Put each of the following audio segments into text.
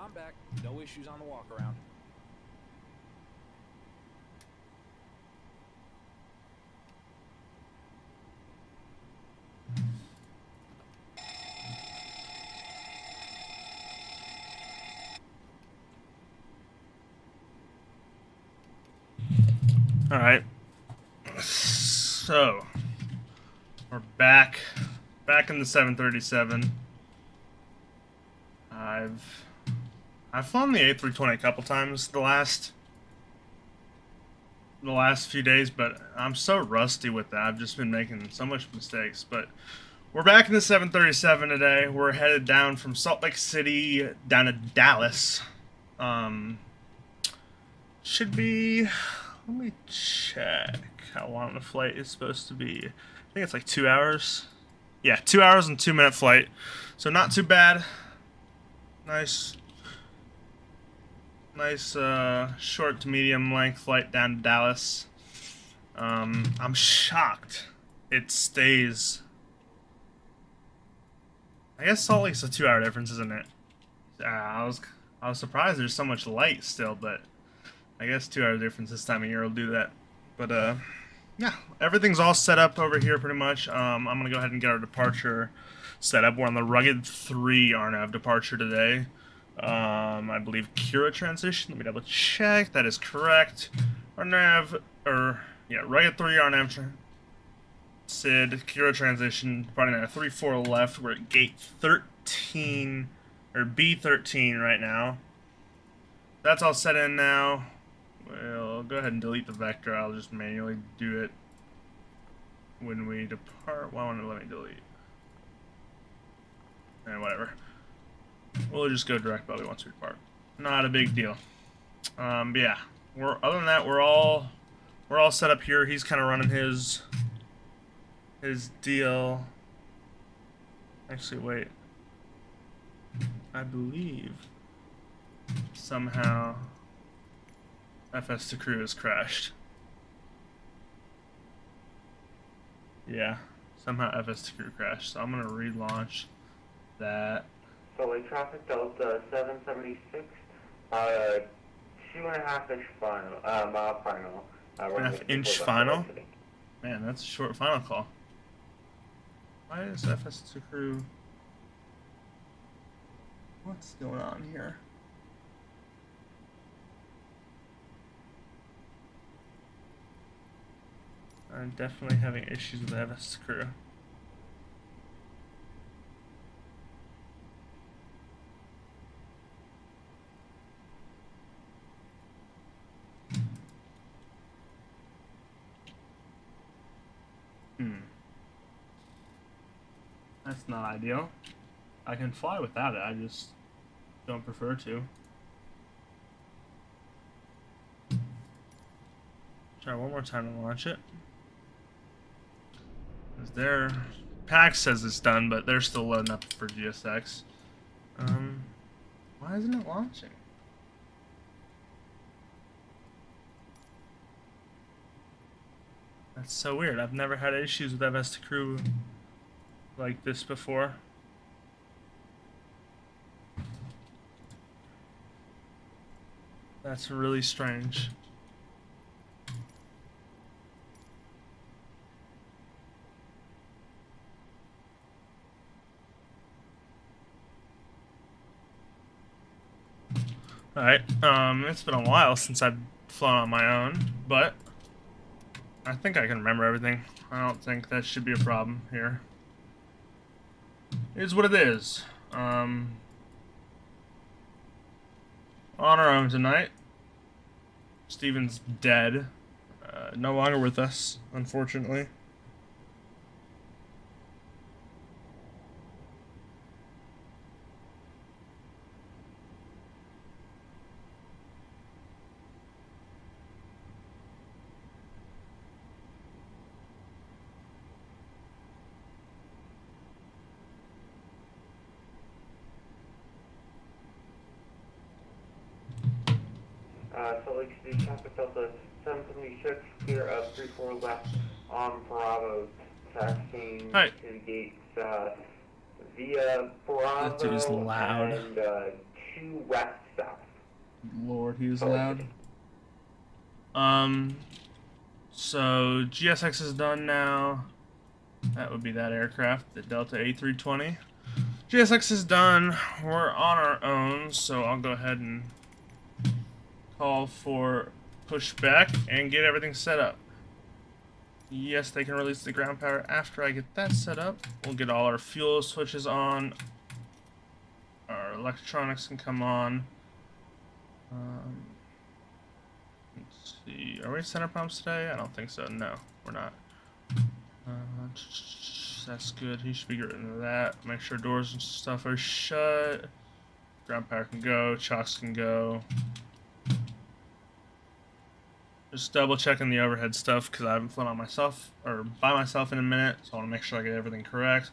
I'm back. No issues on the walk around. All right. So we're back in the 737. I've flown the A320 a couple times the last few days, but I'm so rusty with that. I've just been making so much mistakes. But we're back in the 737 today. We're headed down from Salt Lake City down to Dallas. Should be. Let me check how long the flight is supposed to be. I think it's like 2 hours. Yeah, 2 hours and 2-minute flight. So not too bad. Nice short to medium length flight down to Dallas. I'm shocked it stays. I guess Salt Lake's a 2-hour difference, isn't it? I was surprised there's so much light still, but I guess 2-hour difference this time of year will do that. But yeah, everything's all set up over here pretty much. I'm gonna go ahead and get our departure set up. We're on the Rugged 3 RNAV departure today. I believe Kira transition. Let me double check. That is correct. RNAV, Rugged 3 RNAV SID, Kira transition, departing at a 3-4 left. We're at gate 13, or B13 right now. That's all set in now. We'll go ahead and delete the vector. I'll just manually do it when we depart. Why won't it let me delete? And whatever. We'll just go direct belly once we depart. Not a big deal. But yeah, other than that, we're all set up here. He's kind of running his deal. Actually, wait. I believe somehow FS2 crew has crashed. Yeah, somehow FS2 crew crashed. So I'm gonna relaunch that. So late traffic Delta 776, 2.5-inch final, mile final. 2.5-inch final? Man, that's a short final call. Why is FS2 crew? What's going on here? I'm definitely having issues with FS2 crew. That's not ideal. I can fly without it, I just don't prefer to. Try one more time to launch it. Their PAX says it's done, but they're still loading up for GSX. Why isn't it launching? That's so weird. I've never had issues with FS2 crew like this before. That's really strange. Alright, it's been a while since I've flown on my own, but I think I can remember everything. I don't think that should be a problem here. It is what it is. On our own tonight. Steven's dead. No longer with us, unfortunately. Salt Lake City traffic Delta 776, clear up 3-4 left on Bravo, taxiing to the gates via Bravo That dude's loud. and 2 west south. Lord, he was Salt Lake loud. City. So GSX is done now. That would be that aircraft, the Delta A320. GSX is done. We're on our own, so I'll go ahead and call for pushback and get everything set up. Yes, they can release the ground power after I get that set up. We'll get all our fuel switches on. Our electronics can come on. Let's see. Are we center pumps today? I don't think so. No, we're not. That's good. He should be getting into that. Make sure doors and stuff are shut. Ground power can go. Chocks can go. Just double checking the overhead stuff because I haven't flown on myself or by myself in a minute, so I want to make sure I get everything correct.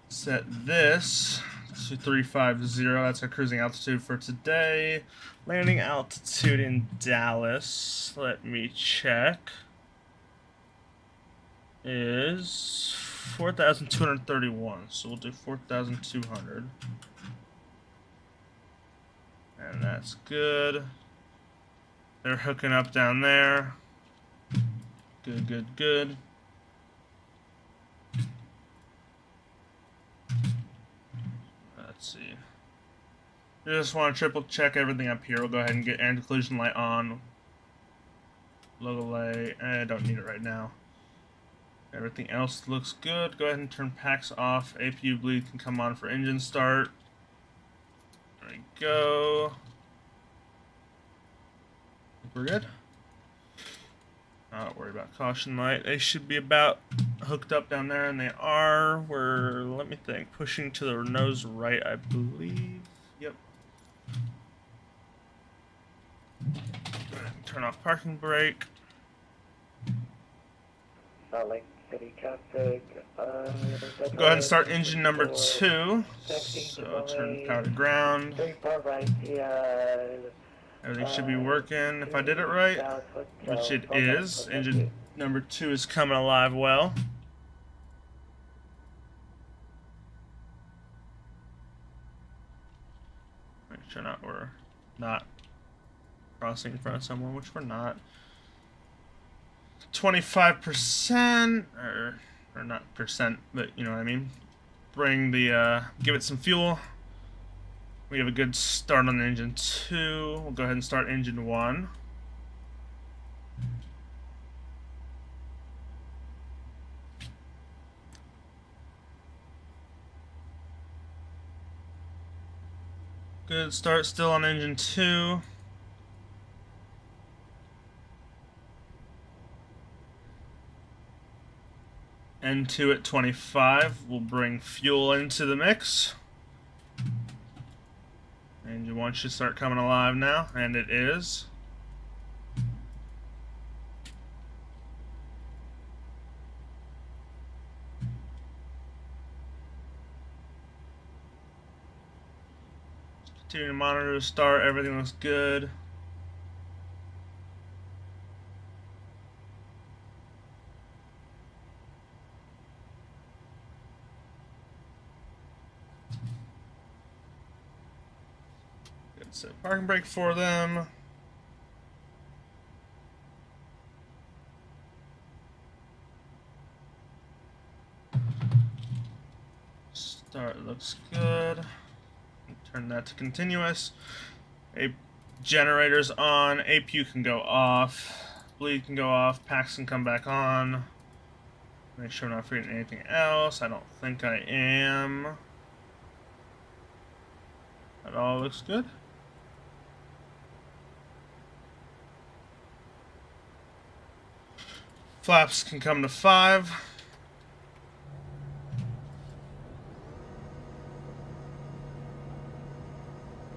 Set this to 350. That's our cruising altitude for today. Landing altitude in Dallas. Let me check. Is 4,231. So we'll do 4,200. And that's good. They're hooking up down there. Good, good, good. Let's see. You just want to triple check everything up here. We'll go ahead and get anti-collision light on. Logo light. I don't need it right now. Everything else looks good. Go ahead and turn packs off. APU bleed can come on for engine start. There we go. We're good. Not worry about caution light. They should be about hooked up down there, and they are. We're, let me think, pushing to the nose right, I believe. Yep. Turn off parking brake. Salt Lake City traffic. Go ahead and start engine number 2. So turn power to ground. 34 right, yeah. Everything should be working if I did it right, which it is. Engine number 2 is coming alive well. Make sure we're not crossing in front of someone, which we're not. 25%, or not percent, but you know what I mean. Bring the, give it some fuel. We have a good start on engine 2. We'll go ahead and start engine 1. Good start still on engine 2. N2 at 25. We'll bring fuel into the mix. Engine 1 should start coming alive now, and it is. Continue to monitor the start, everything looks good. Set parking brake for them. Start looks good. Turn that to continuous. A generator's on. APU can go off. Bleed can go off. Packs can come back on. Make sure I'm not forgetting anything else. I don't think I am. That all looks good. Flaps can come to 5.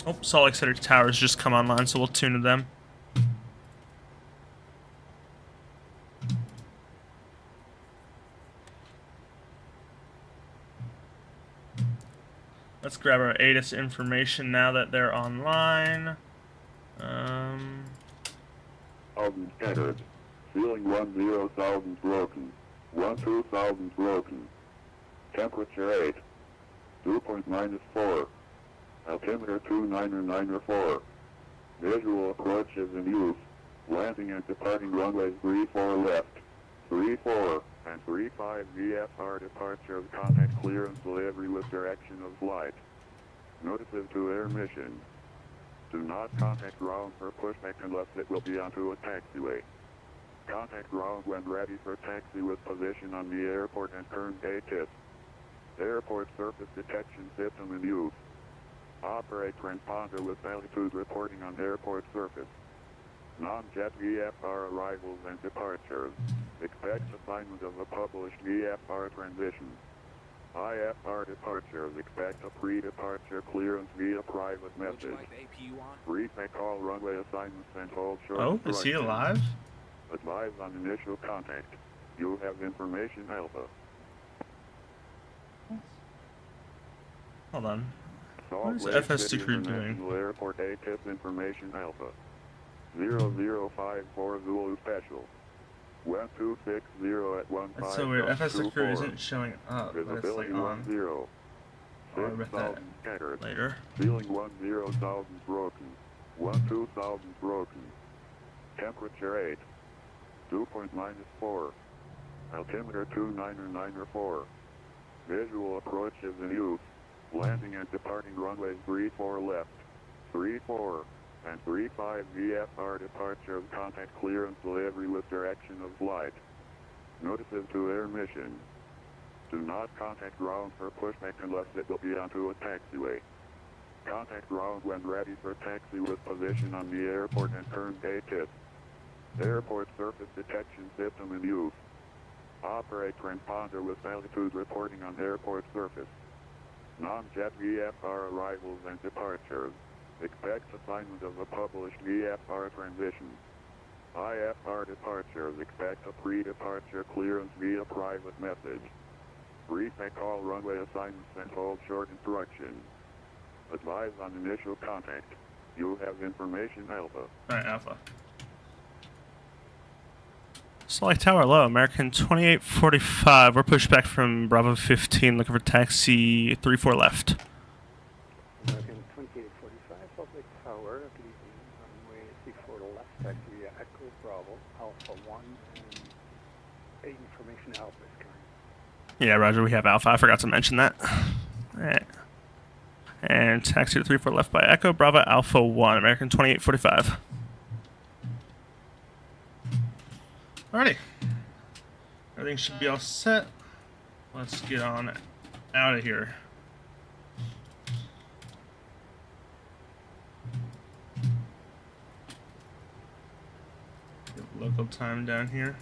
Oh, Salt Lake City towers just come online, so we'll tune to them. Let's grab our ATIS information now that they're online. Thousand entered. Ceiling 10,000 broken. 12,000 broken. Temperature 8. Dew point -4. Altimeter 29904. Visual approach is in use. Landing and departing runways 34 left, 34, and 35 VFR departures contact clearance delivery with direction of flight. Notices to air mission. Do not contact ground for pushback unless it will be onto a taxiway. Contact ground when ready for taxi with position on the airport and current ATIS. Airport surface detection system in use. Operate transponder with altitude reporting on airport surface. Non-jet VFR arrivals and departures. Expect assignment of a published VFR transition. IFR departures. Expect a pre-departure clearance via private Would you message. like the APU on? Briefing all runway assignments and hold short Oh, is he instructions. alive? Advise on initial contact. You have information alpha. Hold on. Salt What is Lake FS City Secret International doing? Airport ATIS information alpha. 0054 Zulu Special. 1260 at 15. That's so weird. FS Secret isn't showing up, but it's Visibility like on. 10. Oh, I read that 6,000 scattered. later. Ceiling 10,000 broken. 12,000 broken. Temperature 8. Dew point -4. Altimeter 29904. Visual approach is in use. Landing and departing runways 34 left, 34, and 35 VFR departures contact clearance delivery with direction of flight. Notices to air mission. Do not contact ground for pushback unless it will be onto a taxiway. Contact ground when ready for taxi with position on the airport and current ATIS. Airport surface detection system in use. Operate transponder with altitude reporting on airport surface. Non-jet VFR arrivals and departures. Expect assignment of a published VFR transition. IFR departures. Expect a pre-departure clearance via private message. Briefing all runway assignments and hold short instructions. Advise on initial contact. You have information alpha. Alright, Alpha. Select Tower low, American 2845. We're pushed back from Bravo 15, looking for taxi 34 left. American 2845, Salt Lake Tower, leaving runway 34 to left, taxi via Echo Bravo, Alpha 1, and information Alpha is coming. Yeah, Roger, we have Alpha. I forgot to mention that. Alright. And taxi to 34 left by Echo Bravo Alpha 1, American 2845. Alrighty. Everything should be all set. Let's get on out of here. Get local time down here.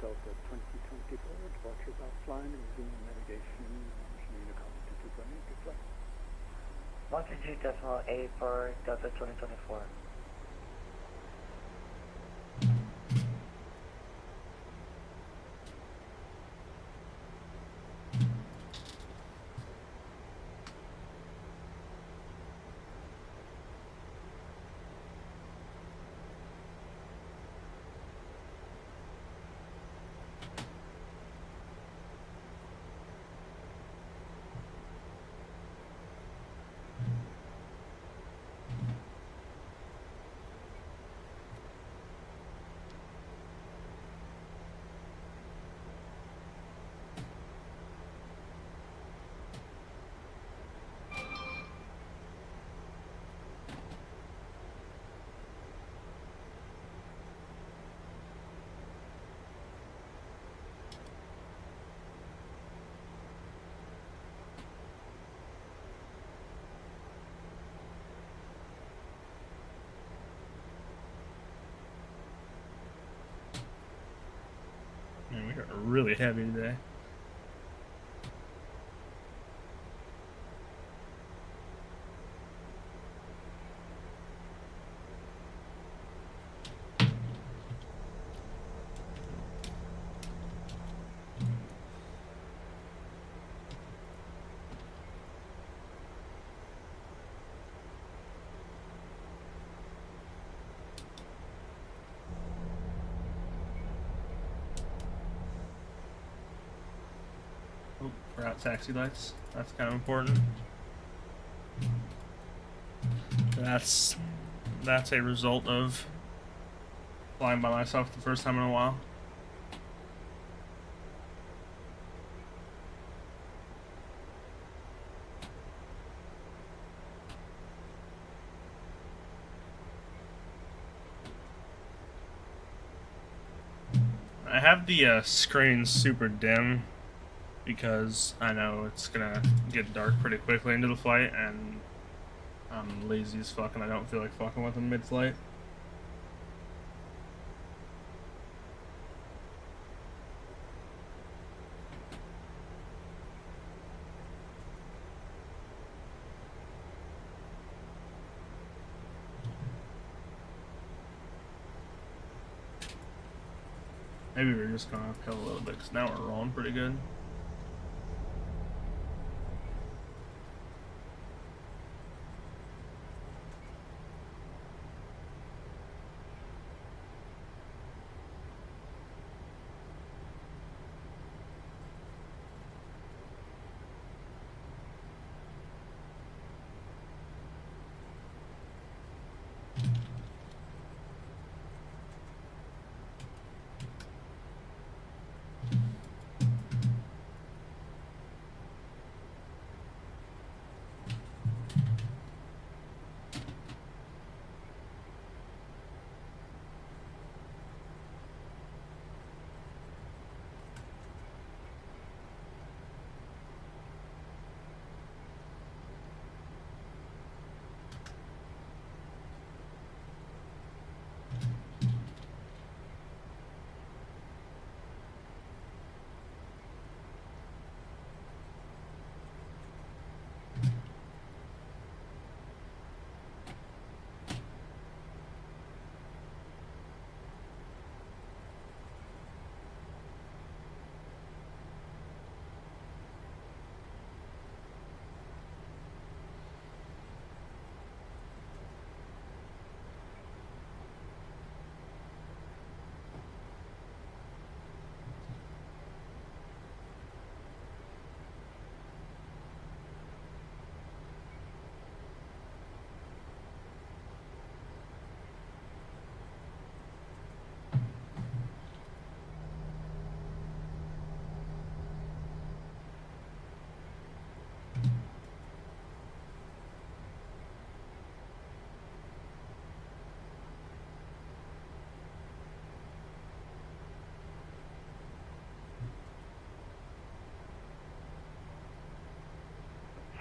Delta 2024, departures offline, resuming navigation, Unicorn 22.8, good flight. 122.8 for Delta 2024. Man, we are really heavy today. Oh, forgot taxi lights. That's kind of important. That's a result of flying by myself the first time in a while. I have the screen super dim because I know it's gonna get dark pretty quickly into the flight, and I'm lazy as fuck and I don't feel like fucking with them mid-flight. Maybe we're just going uphill a little bit, because now we're rolling pretty good.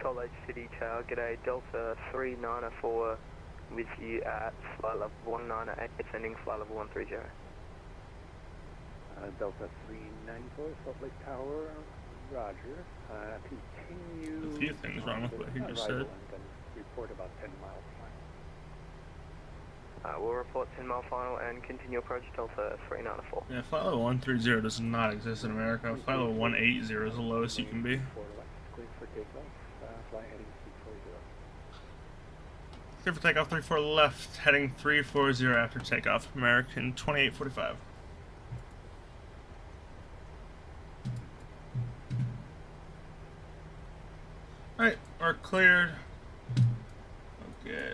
Salt Lake City Tower, g'day, Delta 394 with you at flight level 198, ascending flight level 130. Delta 394, Salt Lake Tower, roger. Continue. A few things wrong with what he just said. And then report about 10 miles final. We'll report 10 mile final and continue approach Delta 394. Yeah, flight level 130 does not exist in America. Flight level 180 is the lowest you can be. 4 left, clear for takeoff. Fly heading 340. Clear for takeoff 34 left, heading 340 after takeoff. American 2845. Alright, we're cleared. Okay,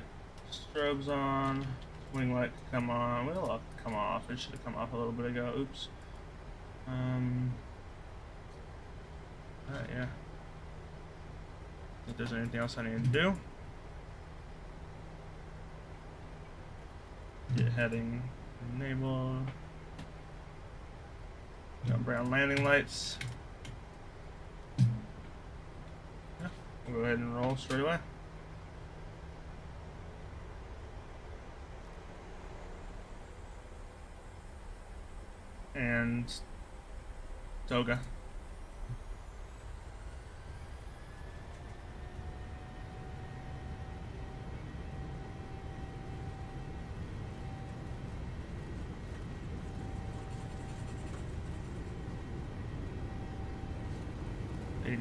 strobes on. Wing light can come on. Will come off. It should have come off a little bit ago. Oops. Yeah. If there's anything else I need to do. Get heading enable. Got brown landing lights. Yeah, we'll go ahead and roll straight away. And toga.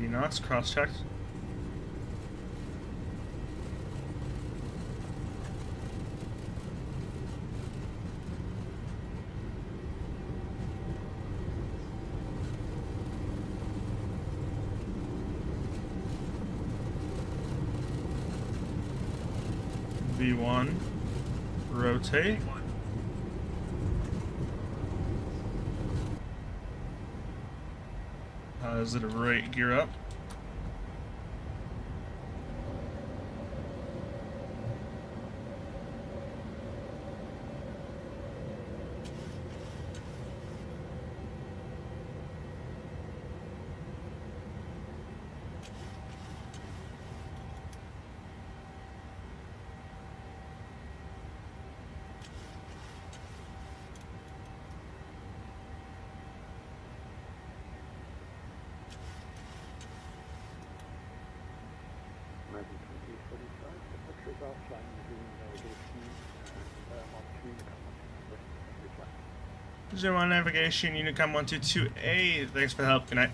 Knots, cross-checked. V1. Rotate. Positive right gear up. American 2045, departure is offline, resuming navigation, and on 3, come on, reply. Zero on navigation, Unicom 122A. Thanks for the help. Good night.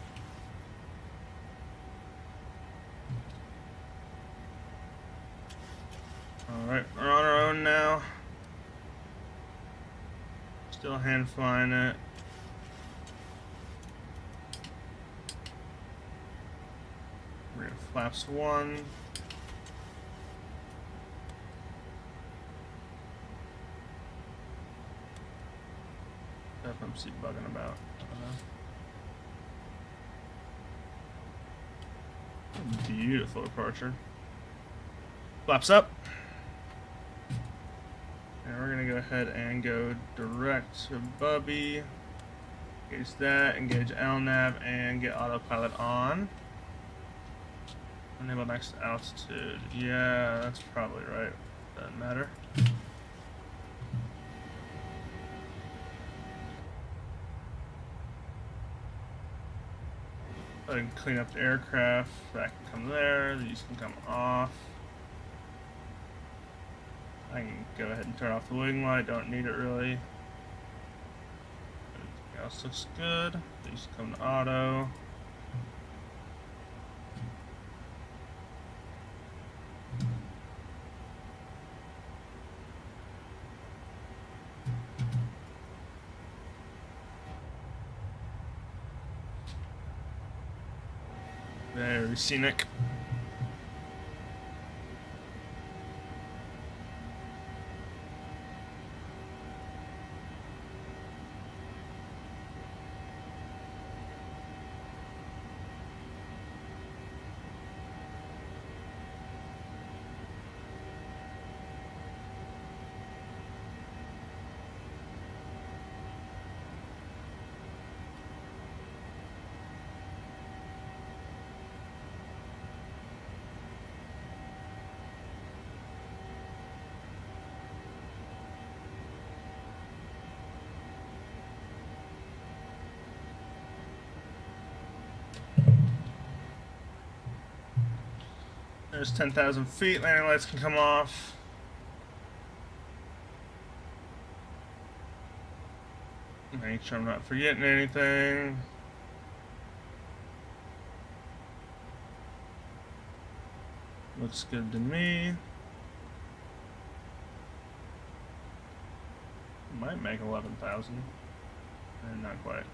Alright, we're on our own now. Still hand flying it. Rear flaps 1. FMC bugging about. Beautiful departure. Flaps up. And we're gonna go ahead and go direct to Bubby. Engage that, engage LNAV, and get autopilot on. Enable next altitude. Yeah, that's probably right. Doesn't matter. Go ahead and clean up the aircraft. That can come there. These can come off. I can go ahead and turn off the wing light. Don't need it really. Everything else looks good. These come to auto. Very scenic. There's 10,000 feet. Landing lights can come off. Make sure I'm not forgetting anything. Looks good to me. Might make 11,000. And not quite.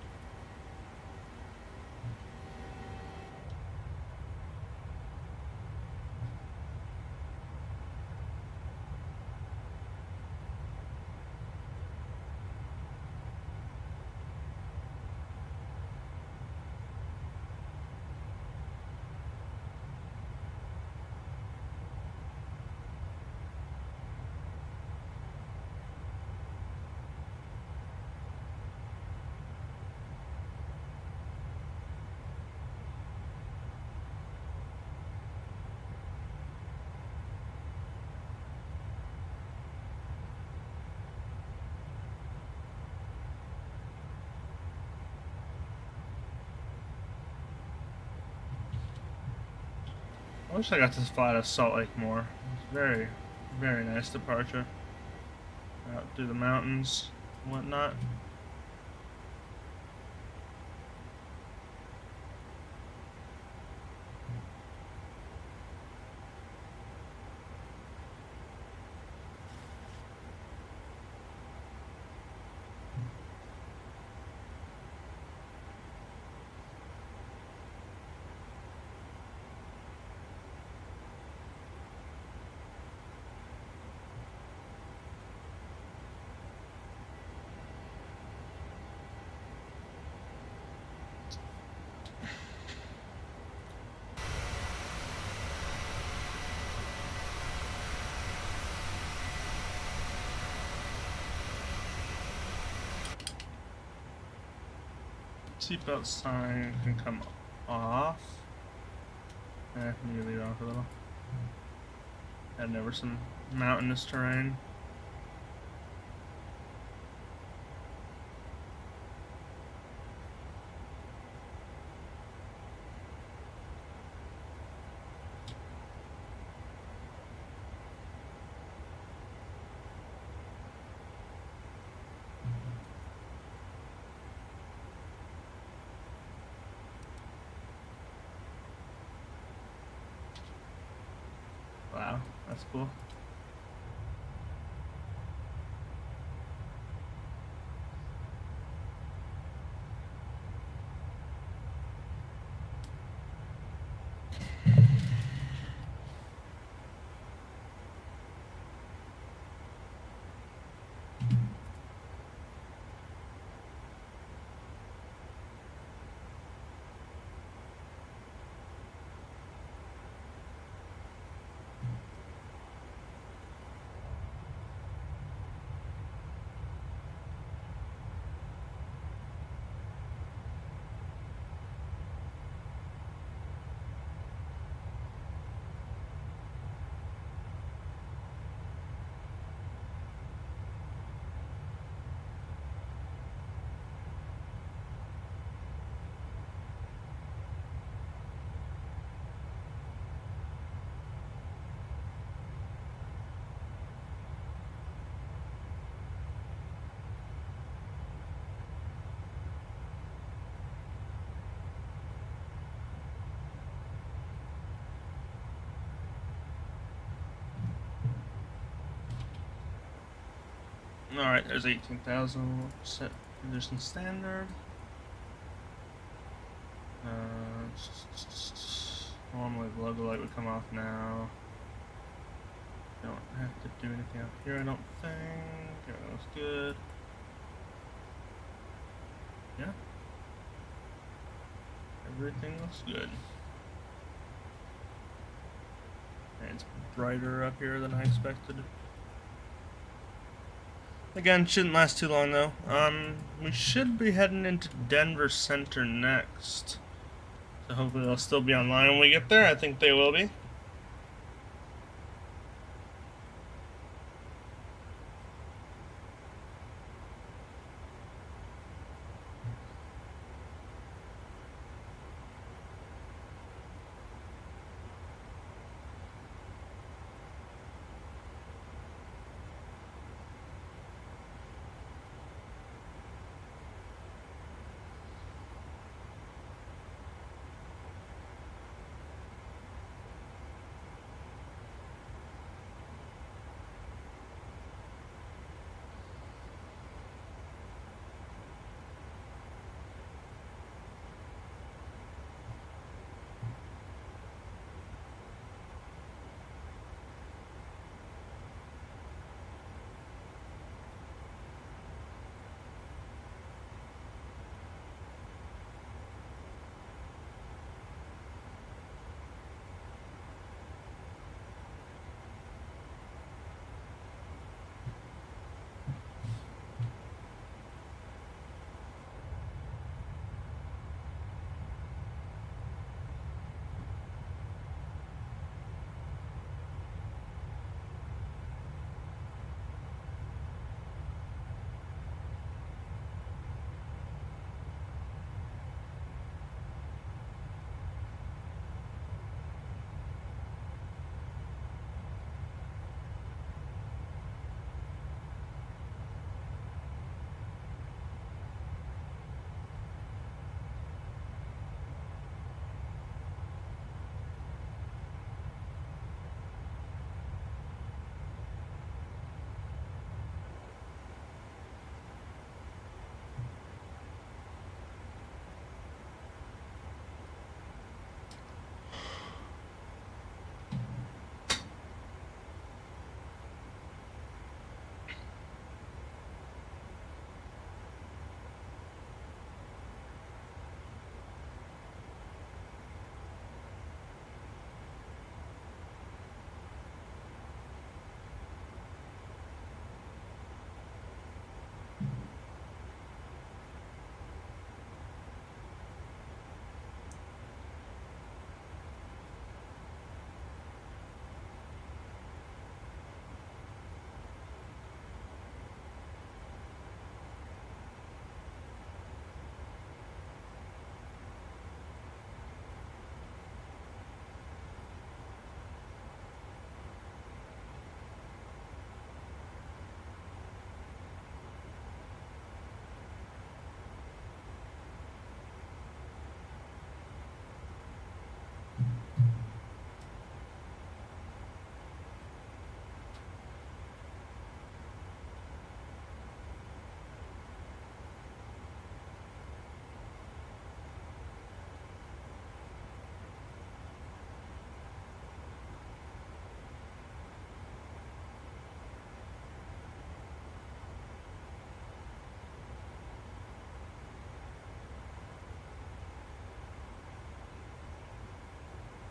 I wish I got to fly to Salt Lake more. It's very, very nice departure. Out through the mountains and whatnot. seatbelt sign can come off. Maybe leave it off a little. Heading over some mountainous terrain. Wow, that's cool. Alright, there's 18,000. We'll set condition standard. Normally the logo light would come off now. Don't have to do anything up here, I don't think. Everything looks good. Yeah. Everything looks good. And it's brighter up here than I expected. Again, shouldn't last too long though. We should be heading into Denver Center next. So hopefully they'll still be online when we get there. I think they will be.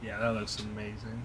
Yeah, that looks amazing.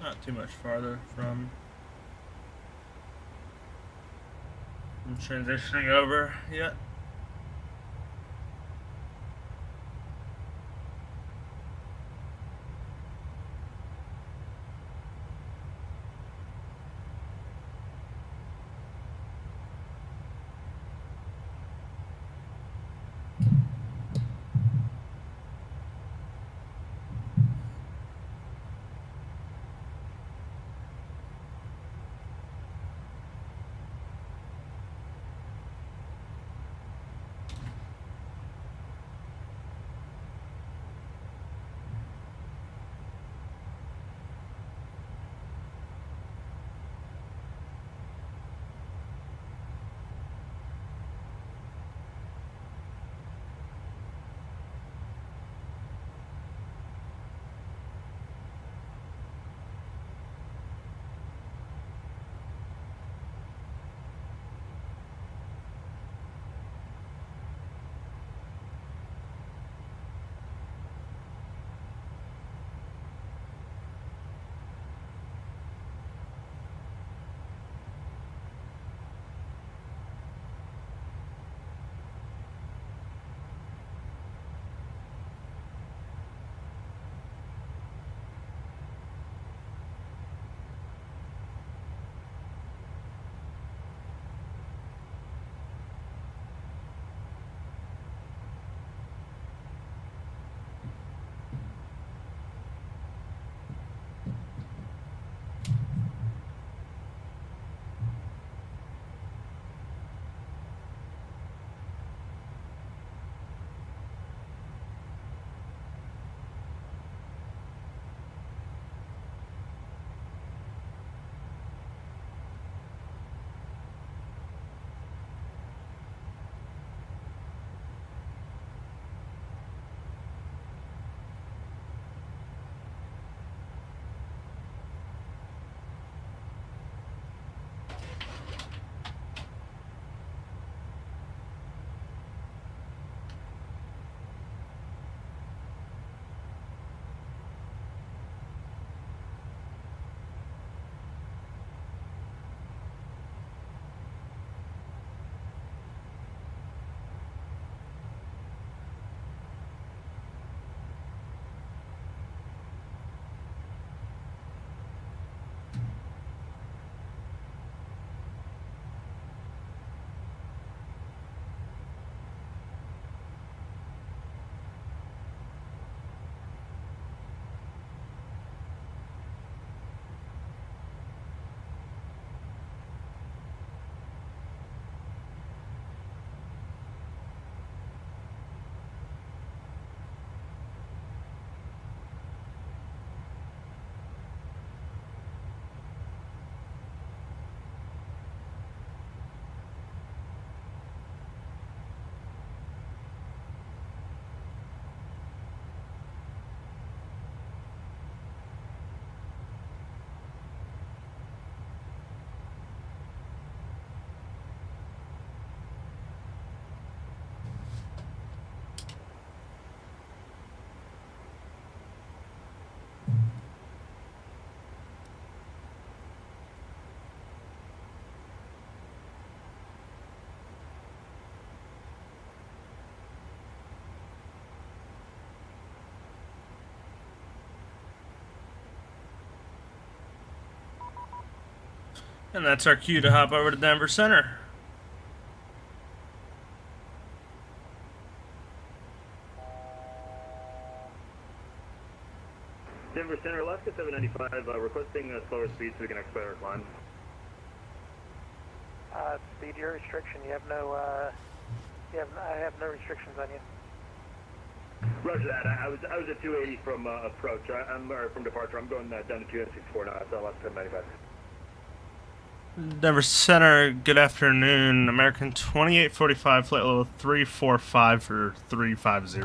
Not too much farther from transitioning over yet. And that's our cue to hop over to Denver Center. Denver Center, Alaska 795, requesting slower speed so we can expedite our climb. Speed, your restriction. You have no, I have no restrictions on you. Roger that. I was at 280 from approach. Or from departure. I'm going down to 264 now. That's Alaska 795. Denver Center, good afternoon. American 2845, flight level 345 for 350.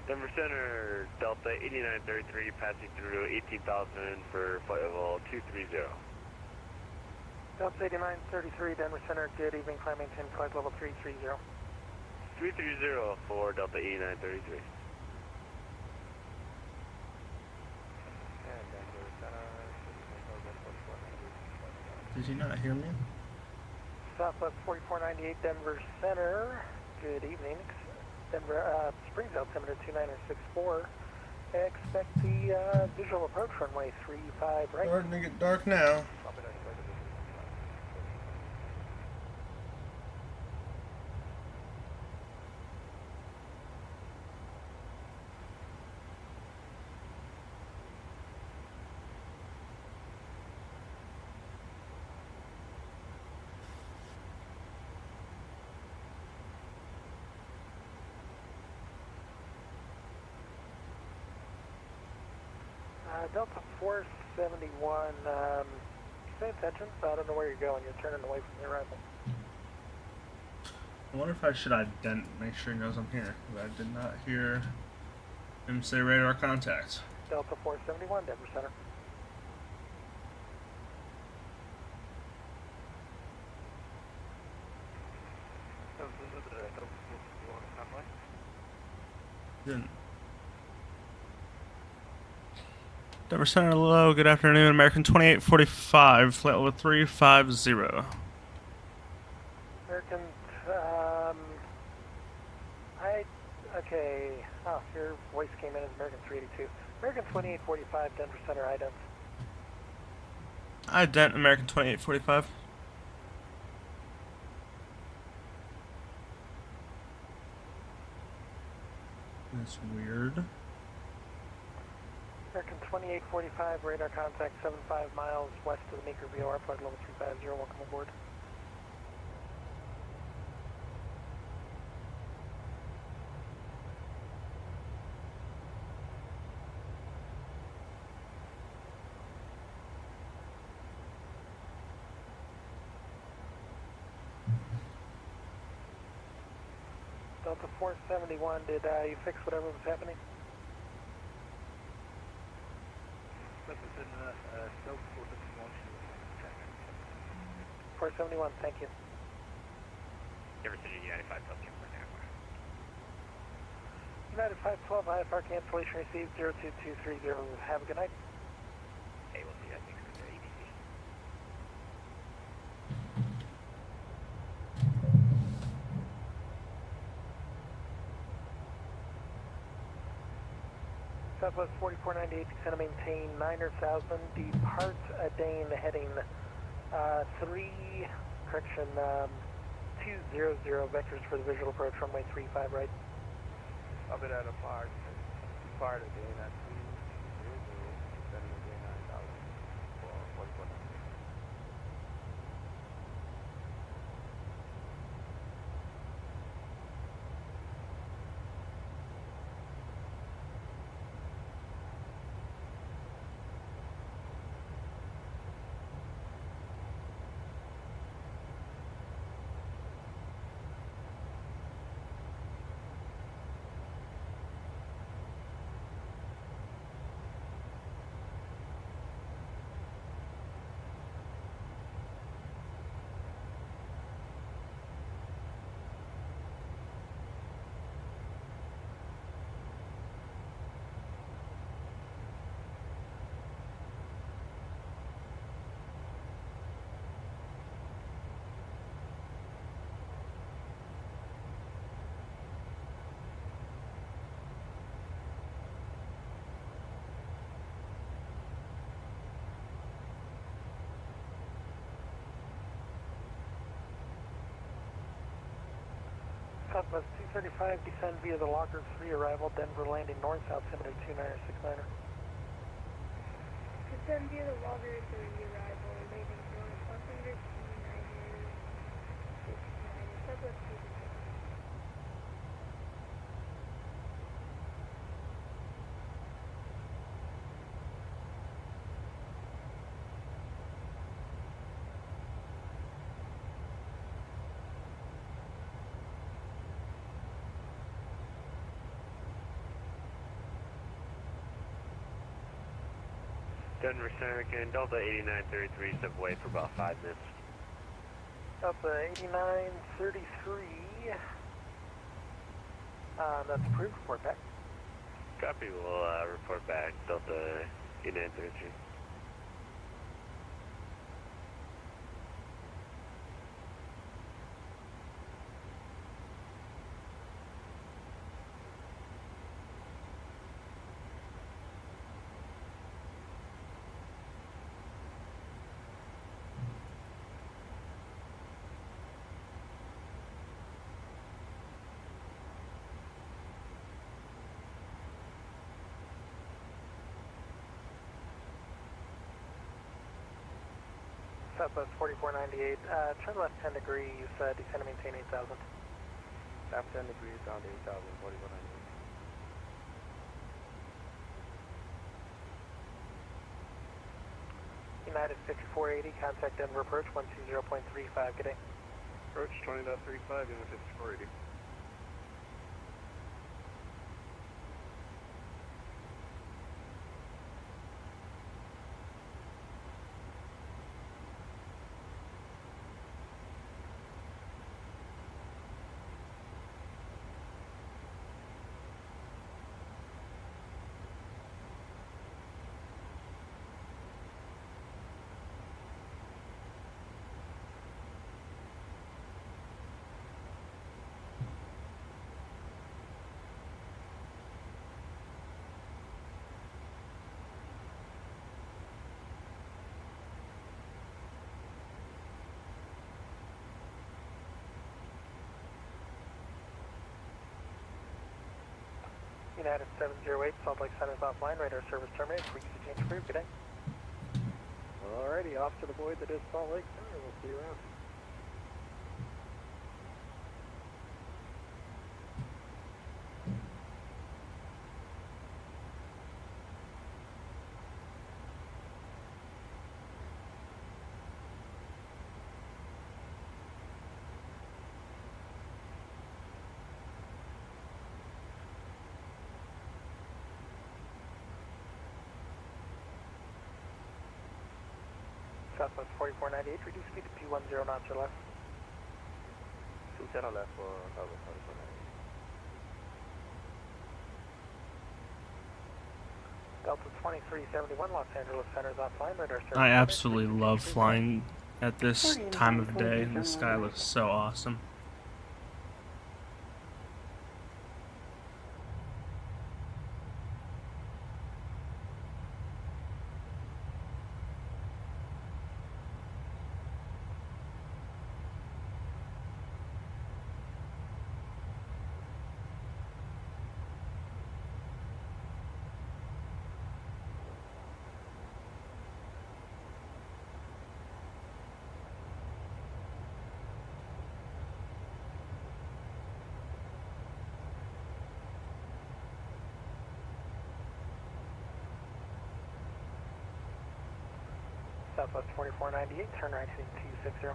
Denver Center, Delta 8933, passing through 18,000 for flight level 230. Delta 8933, Denver Center, good evening, climb maintain flight level 330. 330 for Delta 8933. Did you not hear me? Southwest 4498, Denver Center, good evening. Denver, Springs altimeter 2964. Expect the visual approach runway 35 right. Starting to get dark now. Delta 471, pay attention, so I don't know where you're going. You're turning away from the arrival. I wonder if I should ident, make sure he knows I'm here. But I did not hear him say radar contact. Delta 471, Denver Center. Didn't. Denver Center, hello, good afternoon. American 2845, flight level 350. American, okay, your voice came in as American 382. American 2845, Denver Center, ident. Ident, American 2845. That's weird. American 2845, radar contact 75 miles west of the Meeker VOR, flight level 350, welcome aboard. Delta 471, did you fix whatever was happening? 471, thank you. Denver Center, United 512, United 512, IFR cancellation received 02230. Have a good night. Hey, we'll see. I think it's ABC. Southwest 4498, descend to maintain 9,000, depart Dane heading 200, vectors for the visual approach, runway 35 right. Up it at a part of Dane at 300, descending to Dane 9,000 for 4498. Southwest 235, descend via the Locker 3 arrival, Denver landing north-south, altimeter 2969er. Descend via the Locker 3 arrival, landing north, altimeter 2969er, Southwest 235. Denver American, Delta 8933, step away for about 5 minutes. Delta 8933. That's approved. Report back. Copy, we'll report back, Delta 8933. Southwest 4498, turn left 10 degrees, descend and maintain 8,000. Left 10 degrees, down to 8,000, 4198. United 5480, contact Denver approach 120.35, good day. Approach 20.35, unit 5480. United 708, Salt Lake Center offline, radar service terminated, frequency change approved, good day. Alrighty, off to the void that is Salt Lake Center, we'll see you around. Southwest 4498, reduce speed to P10 knots or less. 210 or less for Southwest 4498. Delta 2371, Los Angeles Center is offline, radar service I terminated, absolutely frequency love change flying at this time of day. The sky looks so awesome. Southwest 4498, turn right heading 260.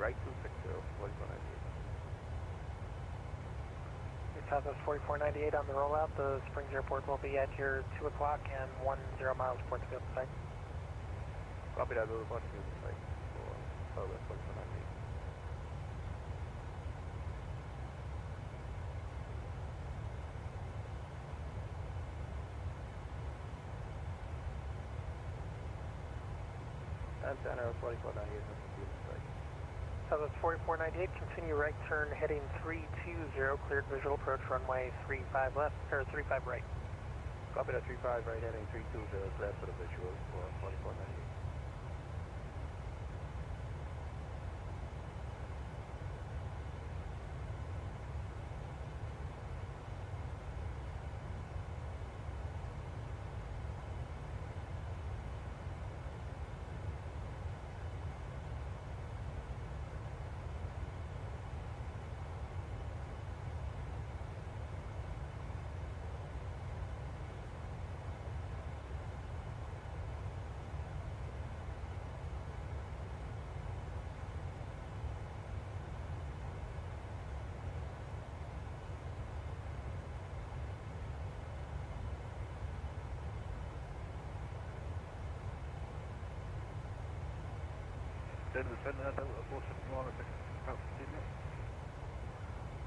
Right 260, 4198. Southwest 4498 on the rollout, the Springs Airport will be at your 2 o'clock and 10 miles port to field site. Copy that, we'll report to field site for Southwest 4498. Center 4498, Southwest 4498, continue right turn heading 320, cleared visual approach runway 35 left, or 35 right. Copy that 35 right heading 320, left for the visual for 4498.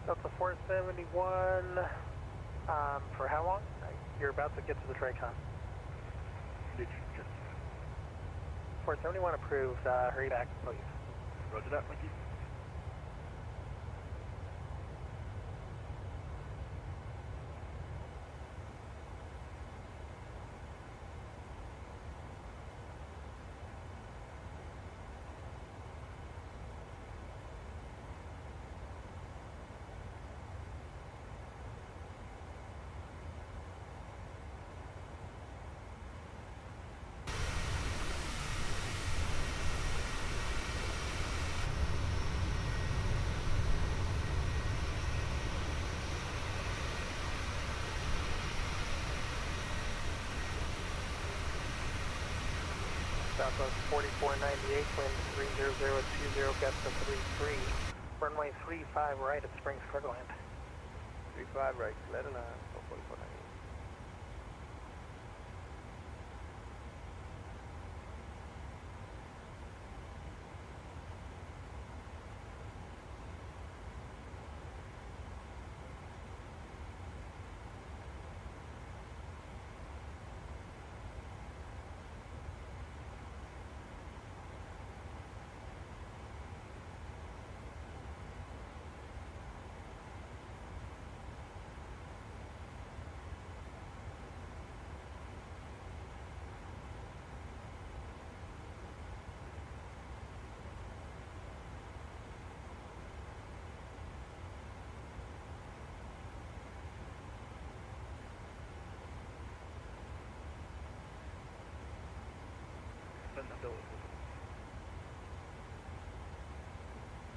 Delta 471, for how long? You're about to get to the Tricon. 471 approved, hurry back, please. Roger that, thank you. Southwest 4498, wind 30020, gets to 33. Runway 35 right at Springs Cargoland. 35 right, let it on, 4498.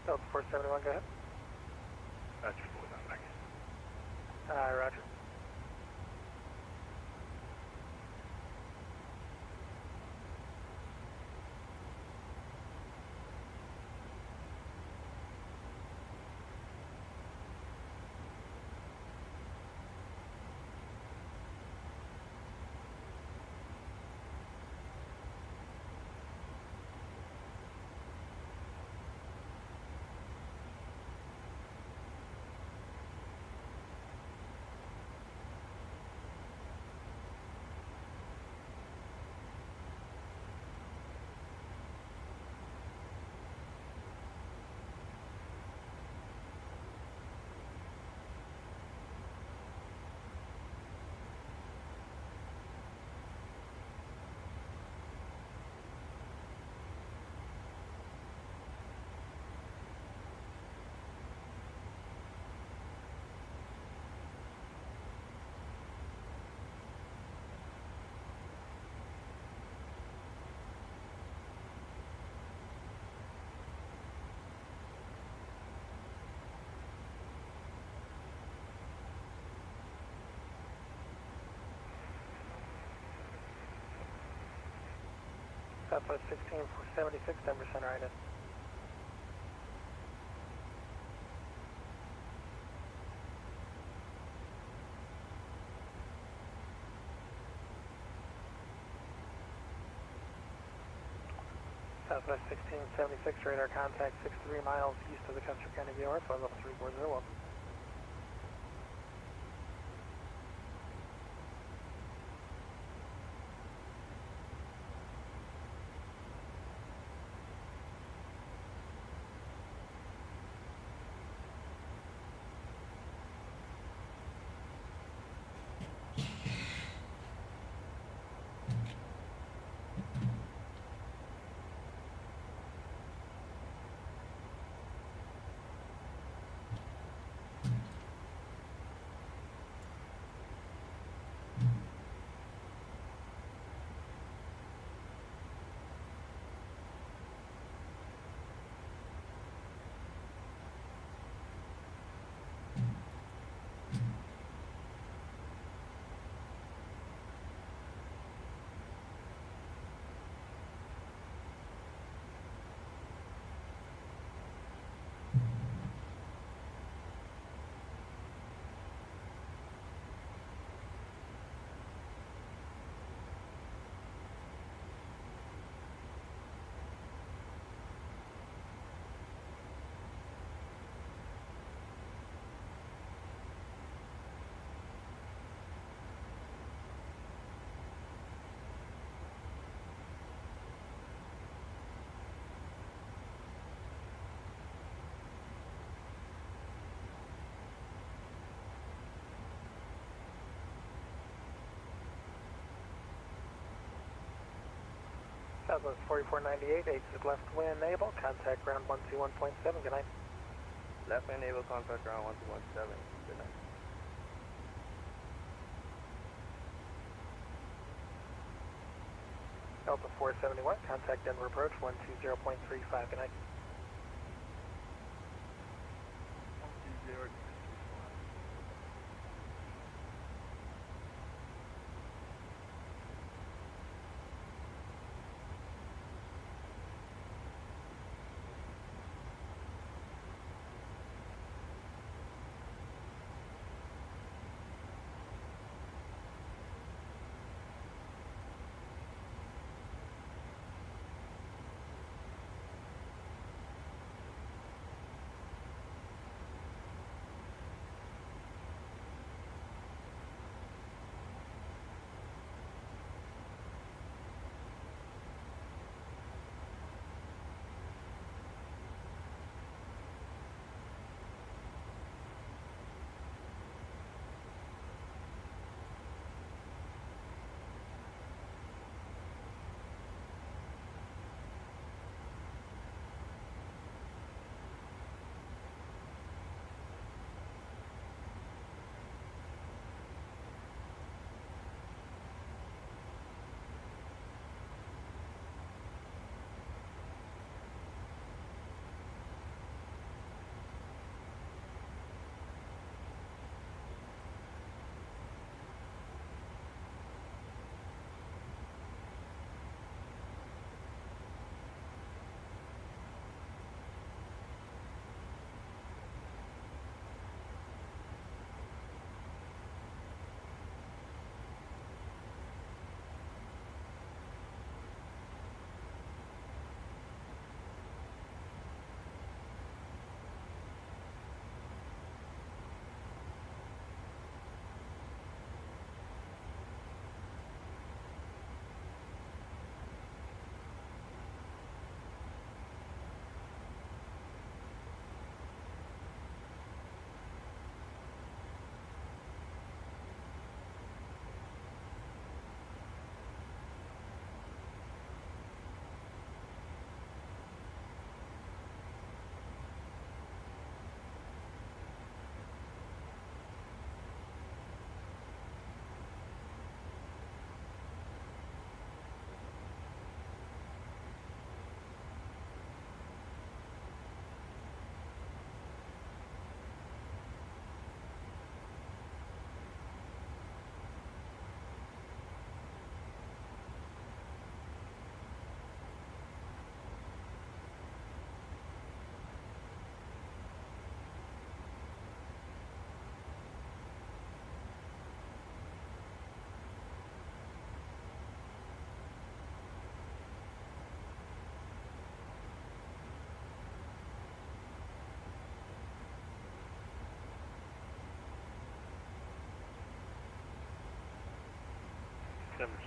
Delta 471, go ahead. That's your boy, I'm back. Roger. Southwest 16, 476, 10% right in. Southwest 1676, radar contact 63 miles east of the Custer County VOR, flight level 3401. Southwest 4498, exit left wind able, contact ground 121.7, good night. Left wind able, contact ground 1217. Good night. Delta 471, contact Denver approach 120.35, good night. 120.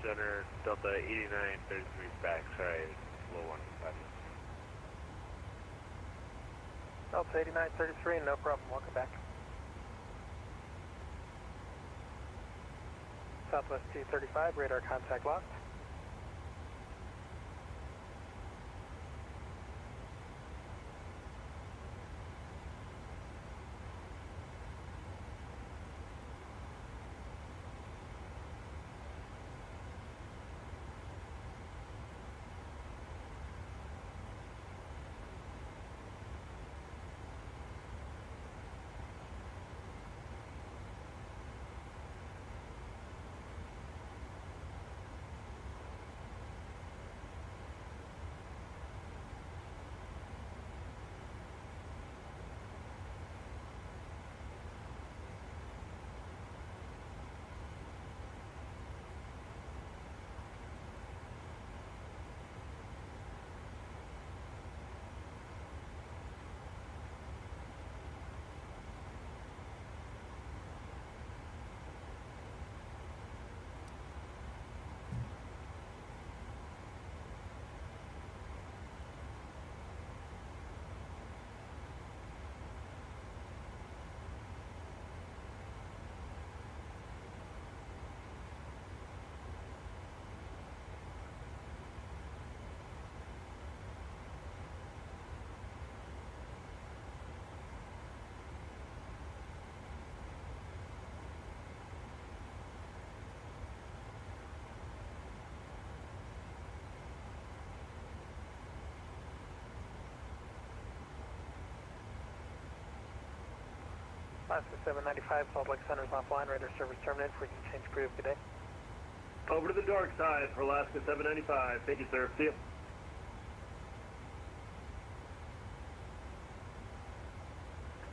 Center, Delta 8933 back, sorry, low 1, 5 minutes. Delta 8933, no problem, welcome back. Southwest 235, radar contact lost. Alaska 795, Salt Lake Center's offline, radar service terminated for you change crew. Good day. Over to the dark side for Alaska 795. Thank you, sir. See you.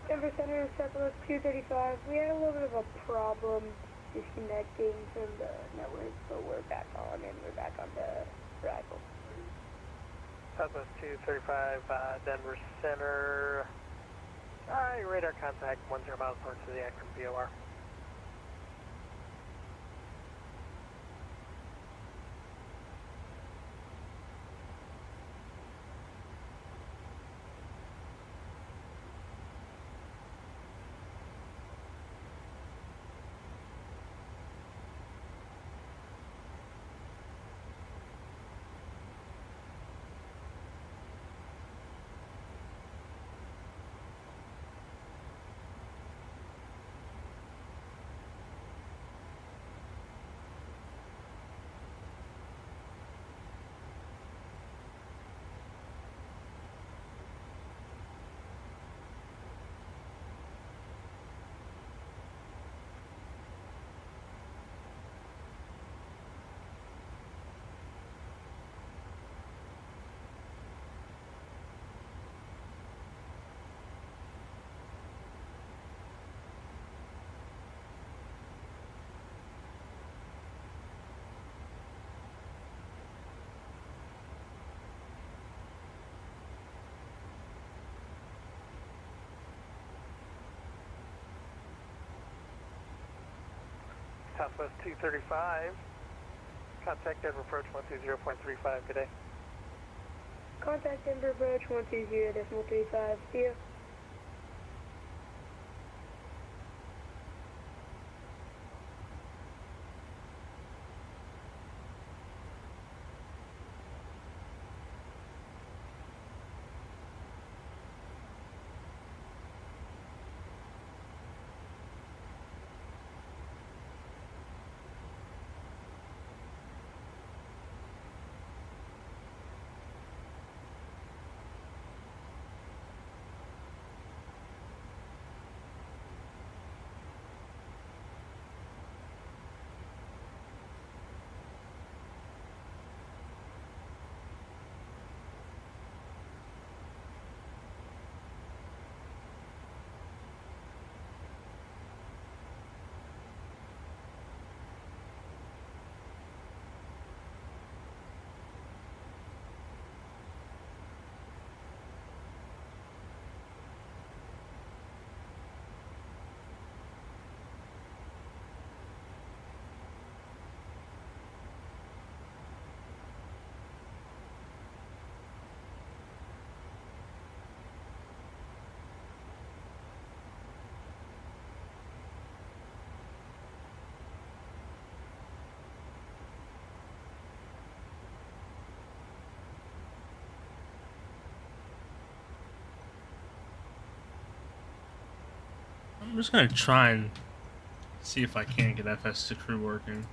Denver Center, Southwest 235. We had a little bit of a problem disconnecting from the network, but we're back on and we're back on the arrival. Southwest 235, Denver Center. Radar contact 10 miles north of the Akron VOR. Southwest 235. Contact Denver approach 120.35. Good day. Contact Denver approach 120.35. See ya. I'm just gonna try and see if I can't get FS to crew working.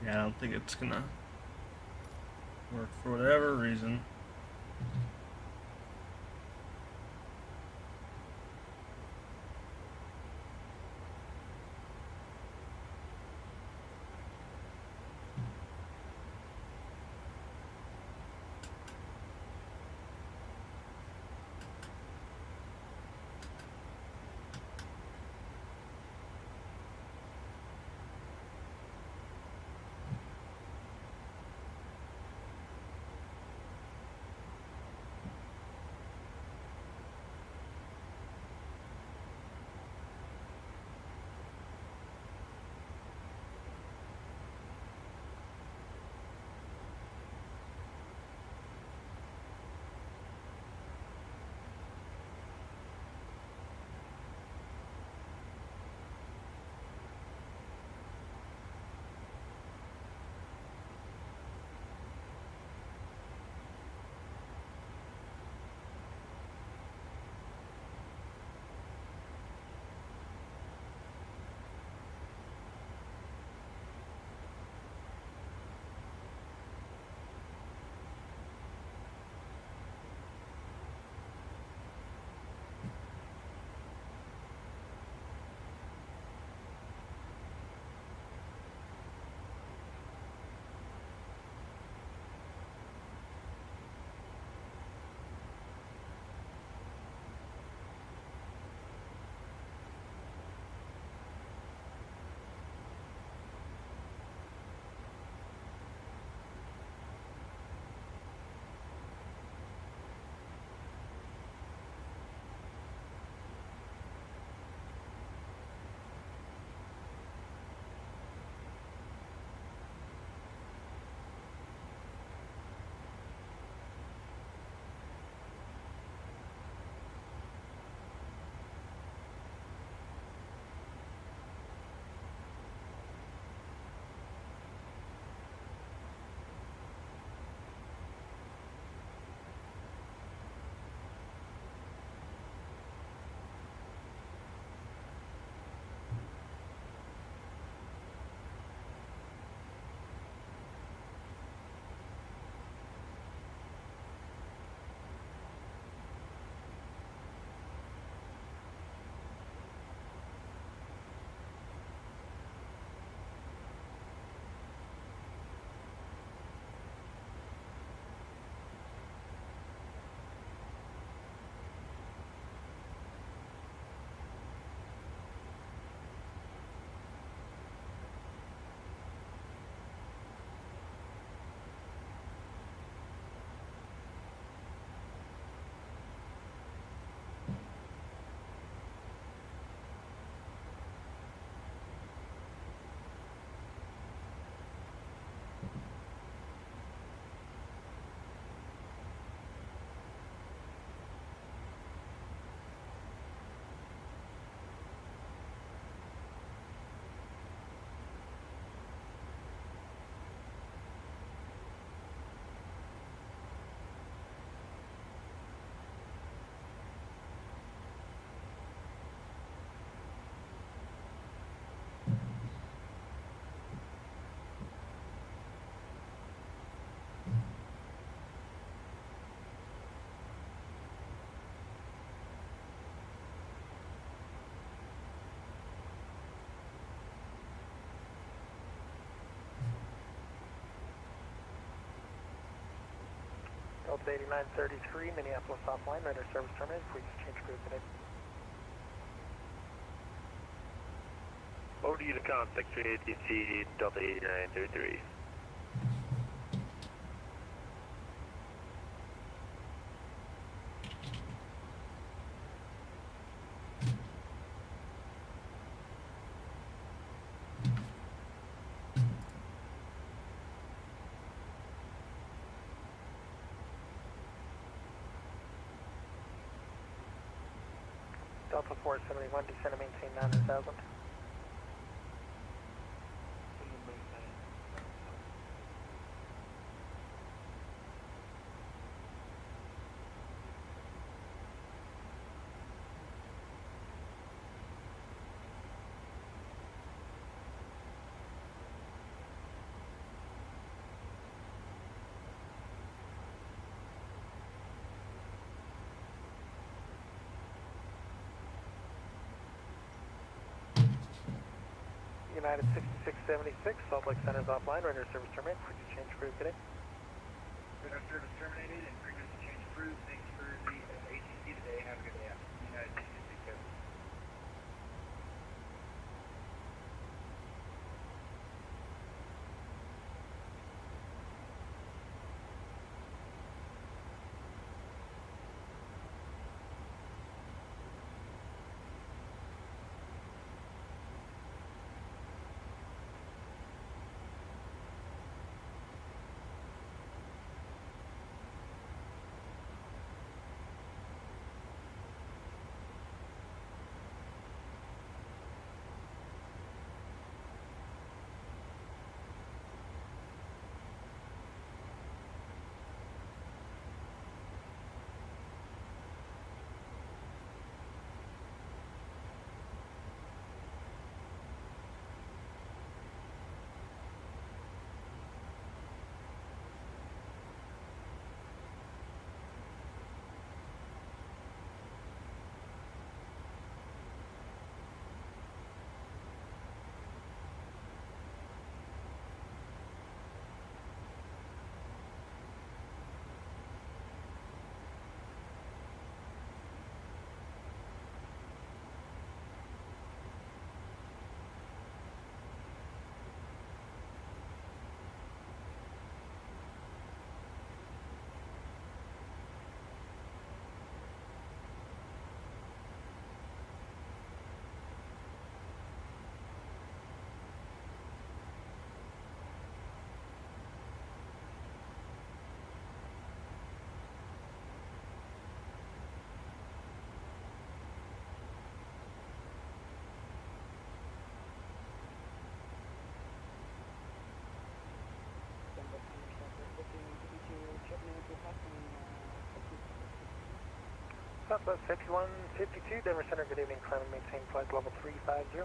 Yeah, I don't think it's gonna work for whatever reason. Delta 8933, Minneapolis offline, radar service terminated. Please change crew today. Over to Unicom, Secretary ATC, Delta 8933. Delta 471, descend and maintain 900,000. United 6676, Salt Lake Center's offline, radar service terminated. Please change crew today. Radar service terminated and frequency change approved. Thanks for the ATC today. Have a good day. United 6667. Southwest 5152, Denver Center, good evening. Climb and maintain flight level 350.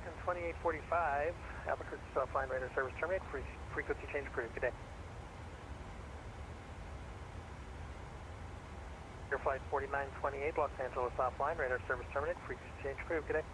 American 2845, Albuquerque Southline radar service terminate, frequency change approved. Good day. Air Flight 4928, Los Angeles offline, radar service terminate, frequency change approved. Good day.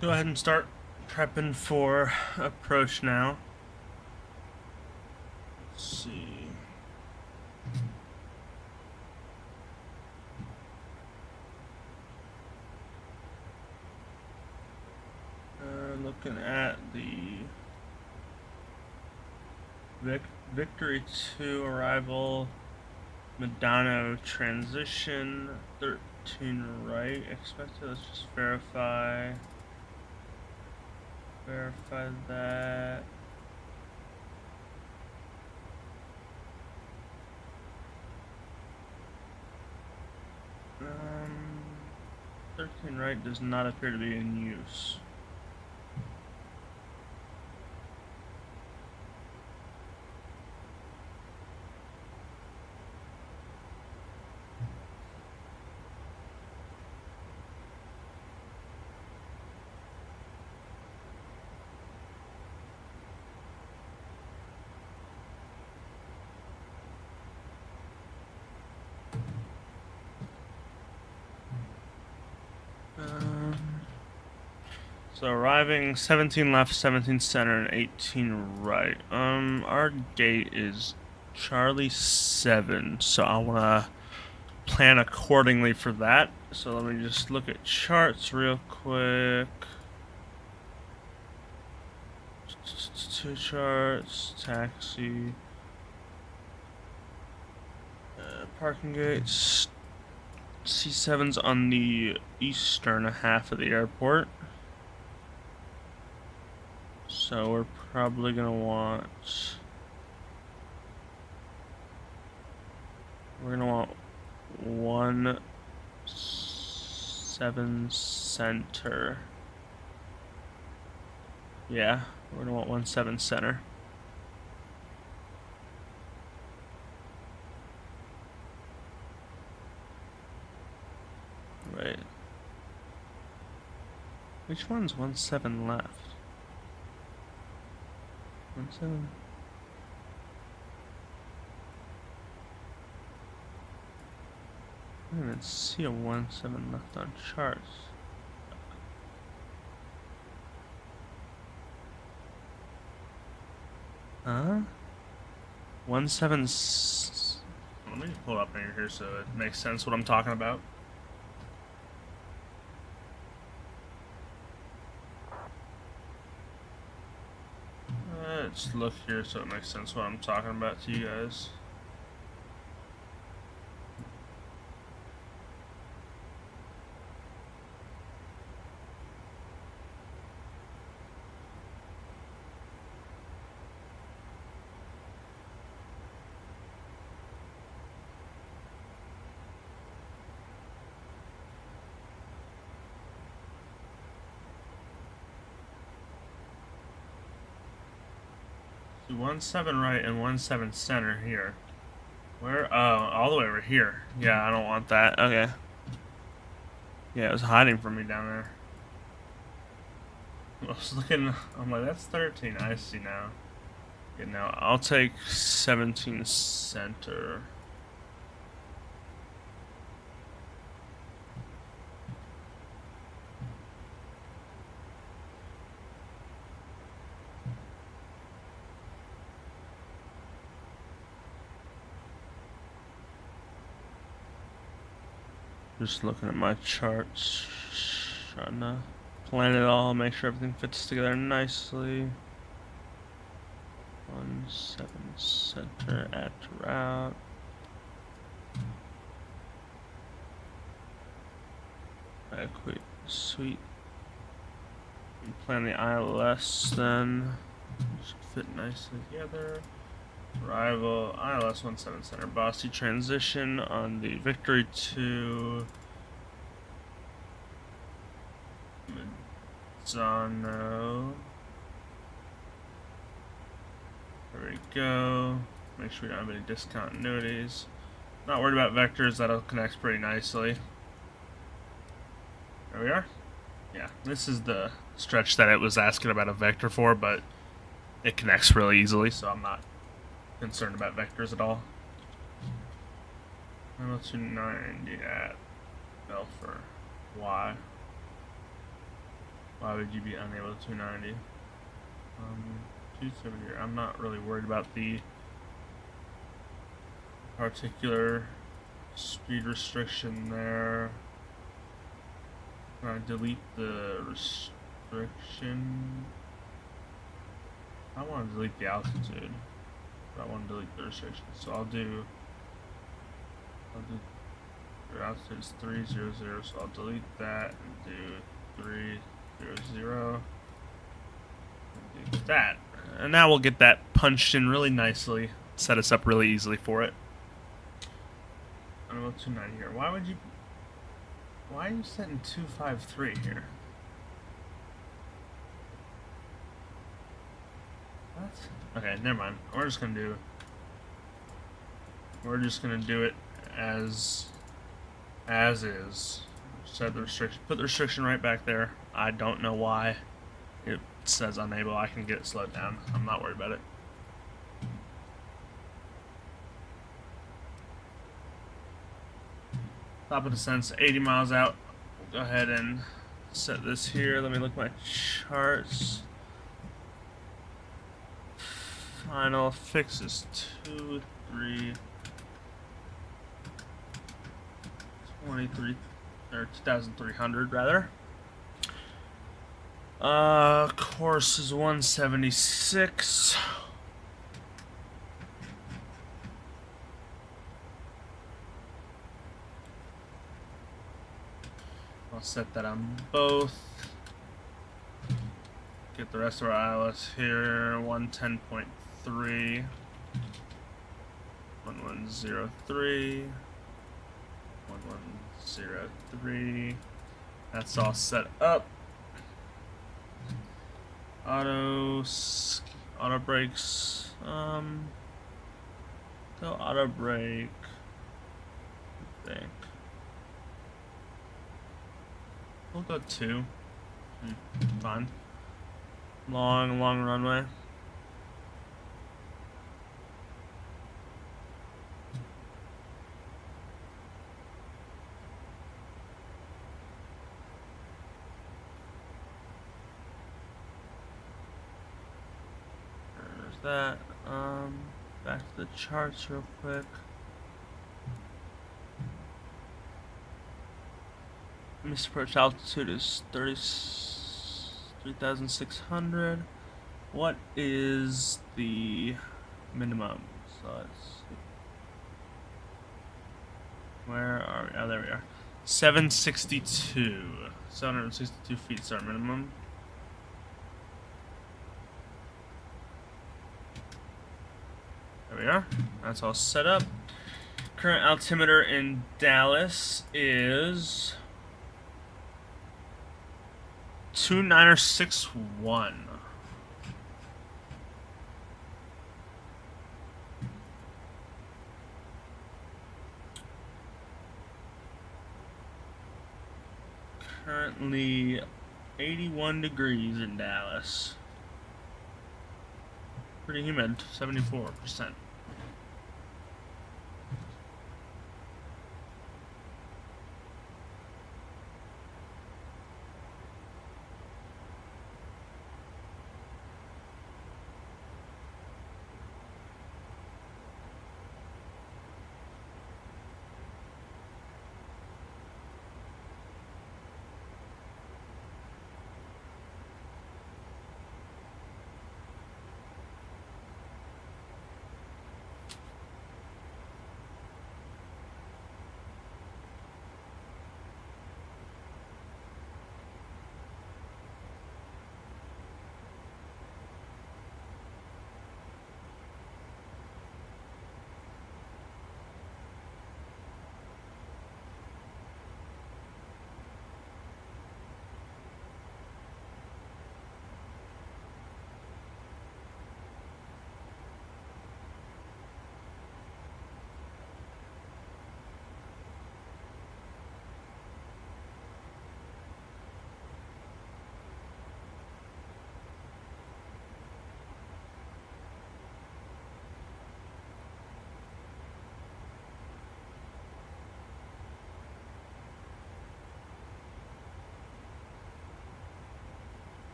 go ahead and start prepping for approach now. Let's see. Looking at the Victory 2 arrival, Medano transition, 13 right, expected. Let's just verify that. Um, 13 right does not appear to be in use. So arriving 17 left, 17 center, and 18 right. Our gate is Charlie 7, so I wanna plan accordingly for that. So let me just look at charts real quick. 2 charts, taxi, parking gates. C7's on the eastern half of the airport. So we're probably gonna want 17 center. Yeah, we're gonna want 17 center. Right. Which one's 17 left? 17. I don't even see a 17 left on charts. Huh? 17. Let me just pull it up in here so it makes sense what I'm talking about. Let's look here so it makes sense what I'm talking about to you guys. Do 17 right and 17 center here. Where? Oh, all the way over here. Yeah, I don't want that. Okay. Yeah, it was hiding from me down there. I was looking. I'm like, that's 13. I see now. Okay, now I'll take 17 center. Just looking at my charts, trying to plan it all, make sure everything fits together nicely. 17 center at route. Equate suite. Plan the ILS then. Should fit nicely together. Arrival, ILS 17 center, bossy transition on the Victory 2. Mazzano. There we go. Make sure we don't have any discontinuities. Not worried about vectors, that'll connect pretty nicely. There we are. Yeah, this is the stretch that it was asking about a vector for, but it connects really easily, so I'm not concerned about vectors at all. 90290 at Belfer Y. Why would you be unable to 290? 270 here. I'm not really worried about the particular speed restriction there. I'm gonna delete the restriction. I want to delete the altitude, but I want to delete the restriction. So I'll do your altitude is 300, so I'll delete that and do 300 and do that. And now we'll get that punched in really nicely, set us up really easily for it. I'm about 290 here. Why are you setting 253 here? What? Okay, never mind. We're just gonna do it as is. Set the restriction. Put the restriction right back there. I don't know why it says unable. I can get it slowed down. I'm not worried about it. Top of descent's 80 miles out. We'll go ahead and set this here. Let me look at my charts. Final fix is 2,300 rather. Course is 176. I'll set that on both. Get the rest of our ILS here. 110.3. 1103. 1103. That's all set up. Auto brakes. Go auto brake. I think. We'll go 2. Fine. Long runway. There's that. Back to the charts real quick. Missed approach altitude is 3,600. What is the minimum? So let's see. Where are we? Oh, there we are. 762. 762 feet is our minimum. There we are. That's all set up. Current altimeter in Dallas is 2961. Currently 81 degrees in Dallas. Pretty humid, 74%.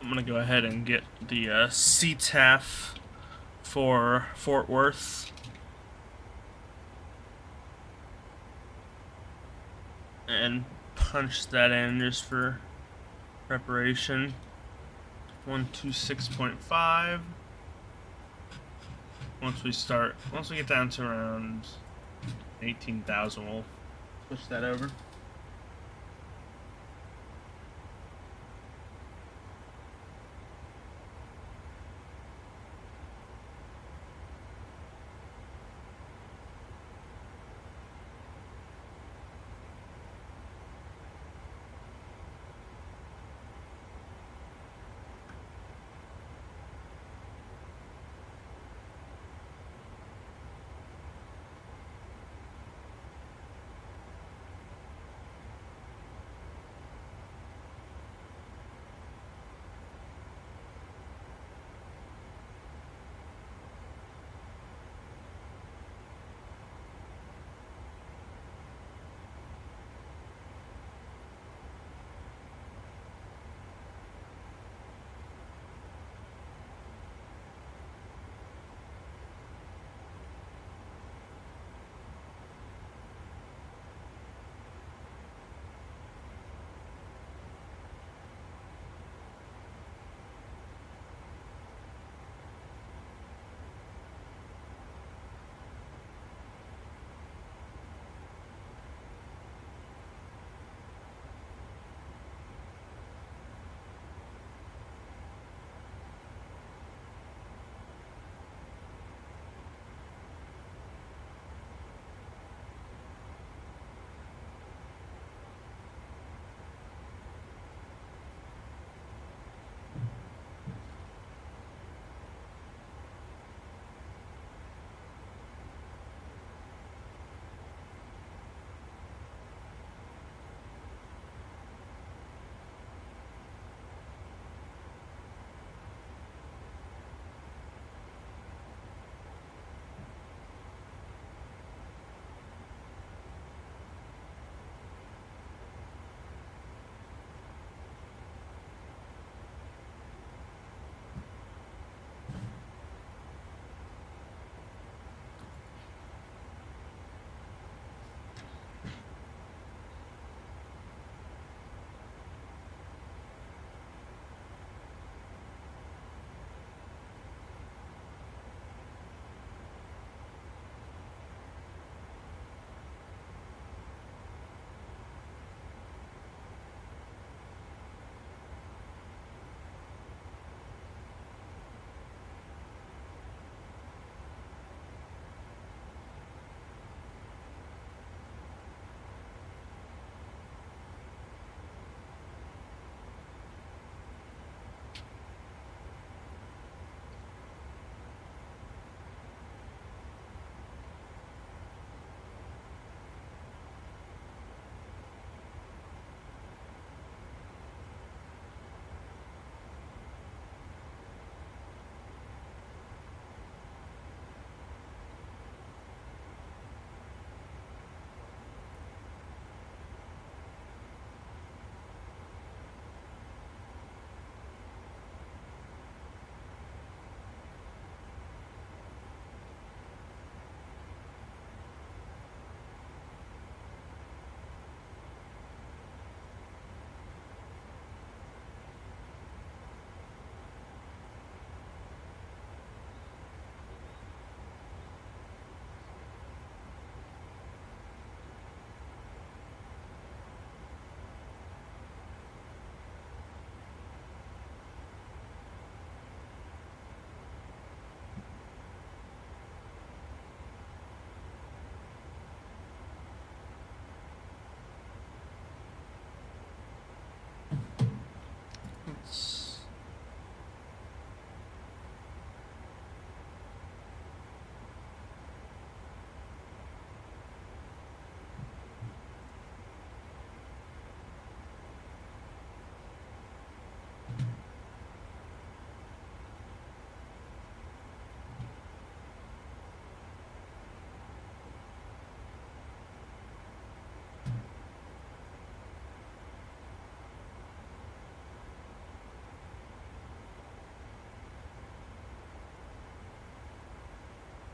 I'm gonna go ahead and get the CTAF for Fort Worth. And punch that in just for preparation. 126.5. Once we get down to around 18,000, we'll switch that over.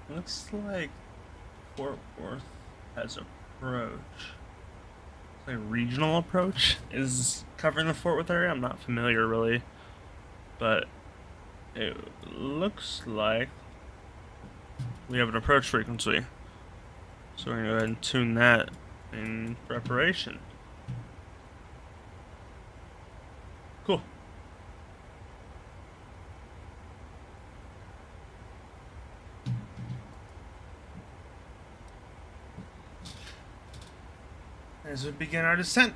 Looks like Fort Worth has approach. It's like regional approach is covering the Fort Worth area. I'm not familiar really, but it looks like we have an approach frequency. So we're gonna go ahead and tune that in preparation. Cool. As we begin our descent.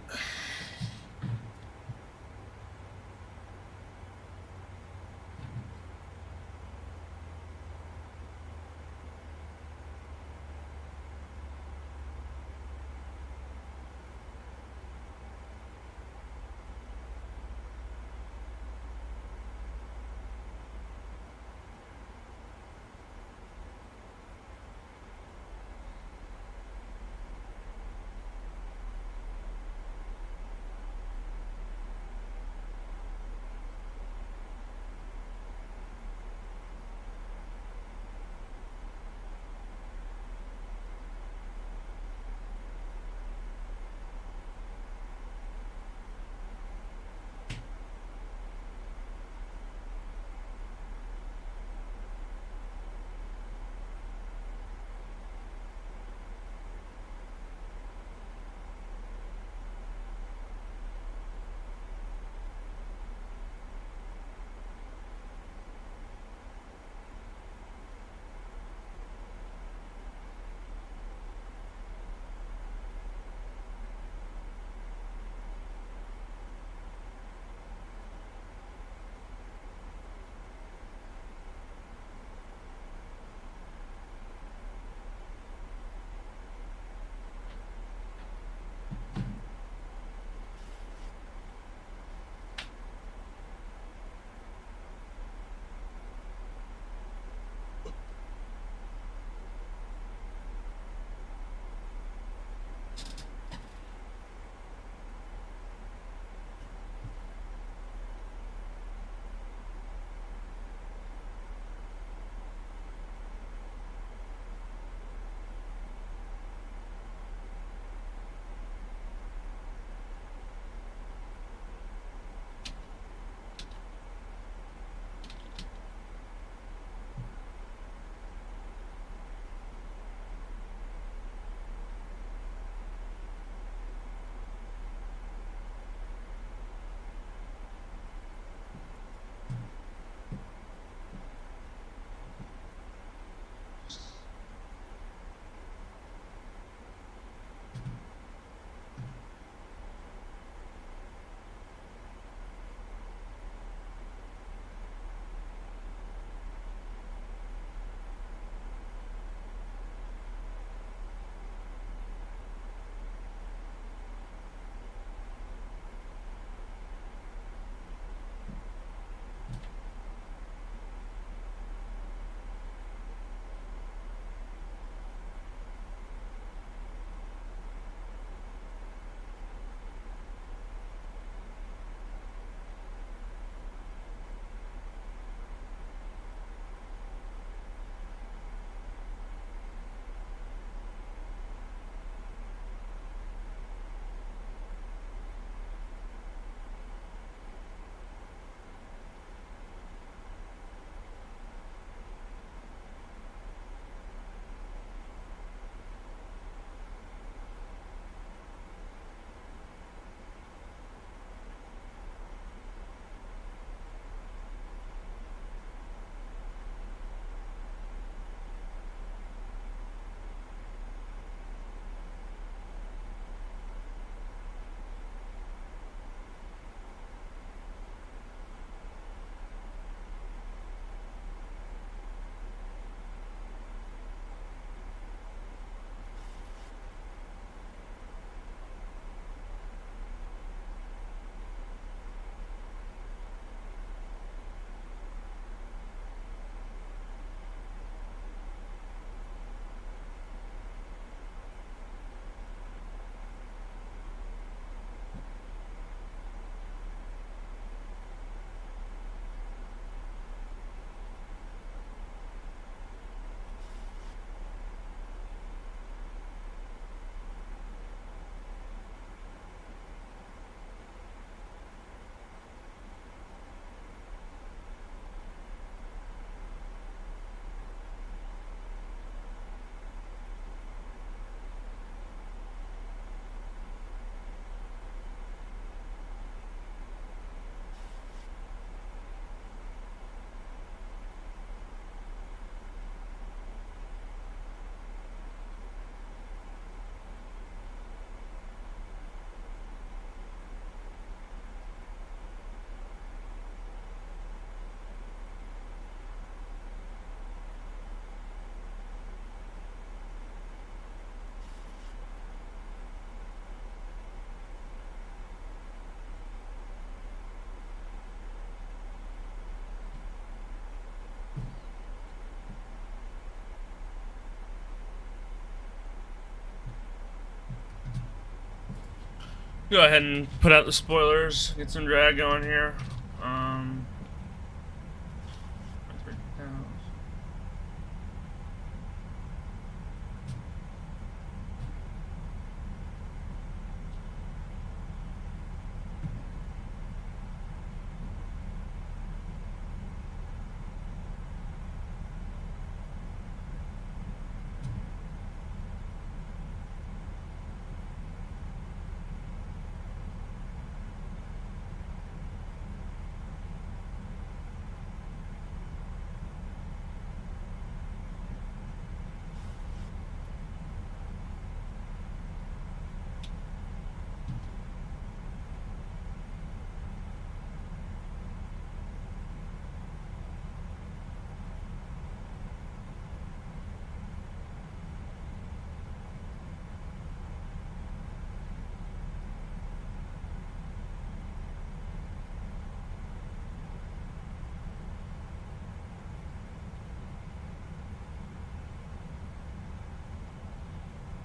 Go ahead and put out the spoilers. Get some drag going here.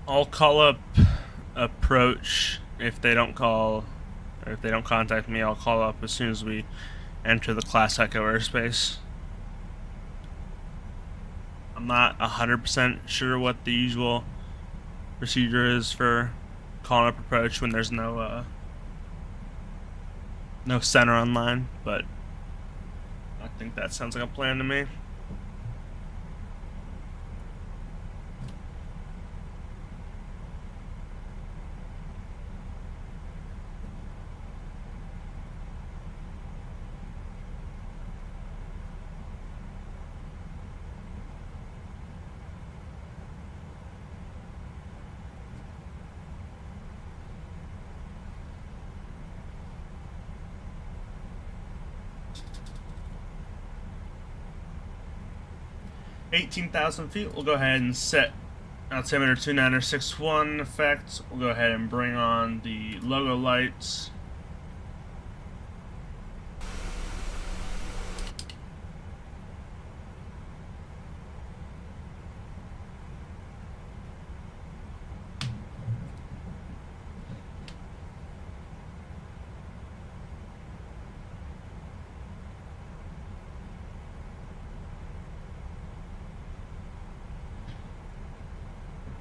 I'll call up approach if they don't call, or if they don't contact me. I'll call up as soon as we enter the Class Echo airspace. I'm not 100% sure what the usual procedure is for calling up approach when there's no center online, but I think that sounds like a plan to me. $18,000 feet. We'll go ahead and set altimeter 2961 effect. We'll go ahead and bring on the logo lights.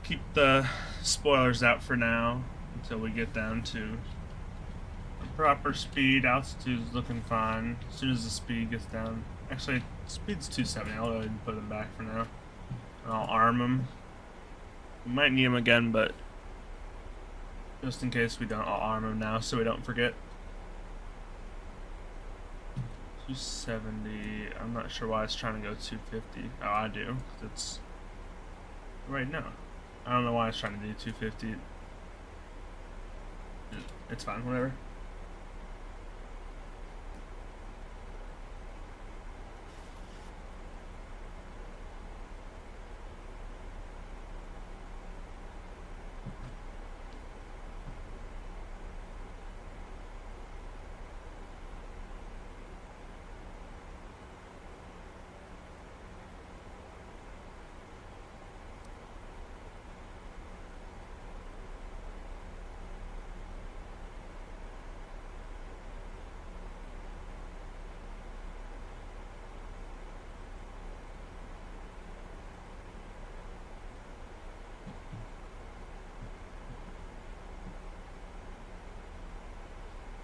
Keep the spoilers out for now until we get down to the proper speed. Altitude is looking fine. As soon as the speed gets down, actually speed's 270. I'll go ahead and put them back for now. And I'll arm them. We might need them again, but just in case we don't, I'll arm them now so we don't forget. 270. I'm not sure why it's trying to go 250. Oh, I do. It's right now. I don't know why I was trying to do 250. It's fine, whatever.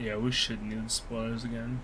Yeah, we should need the spoilers again.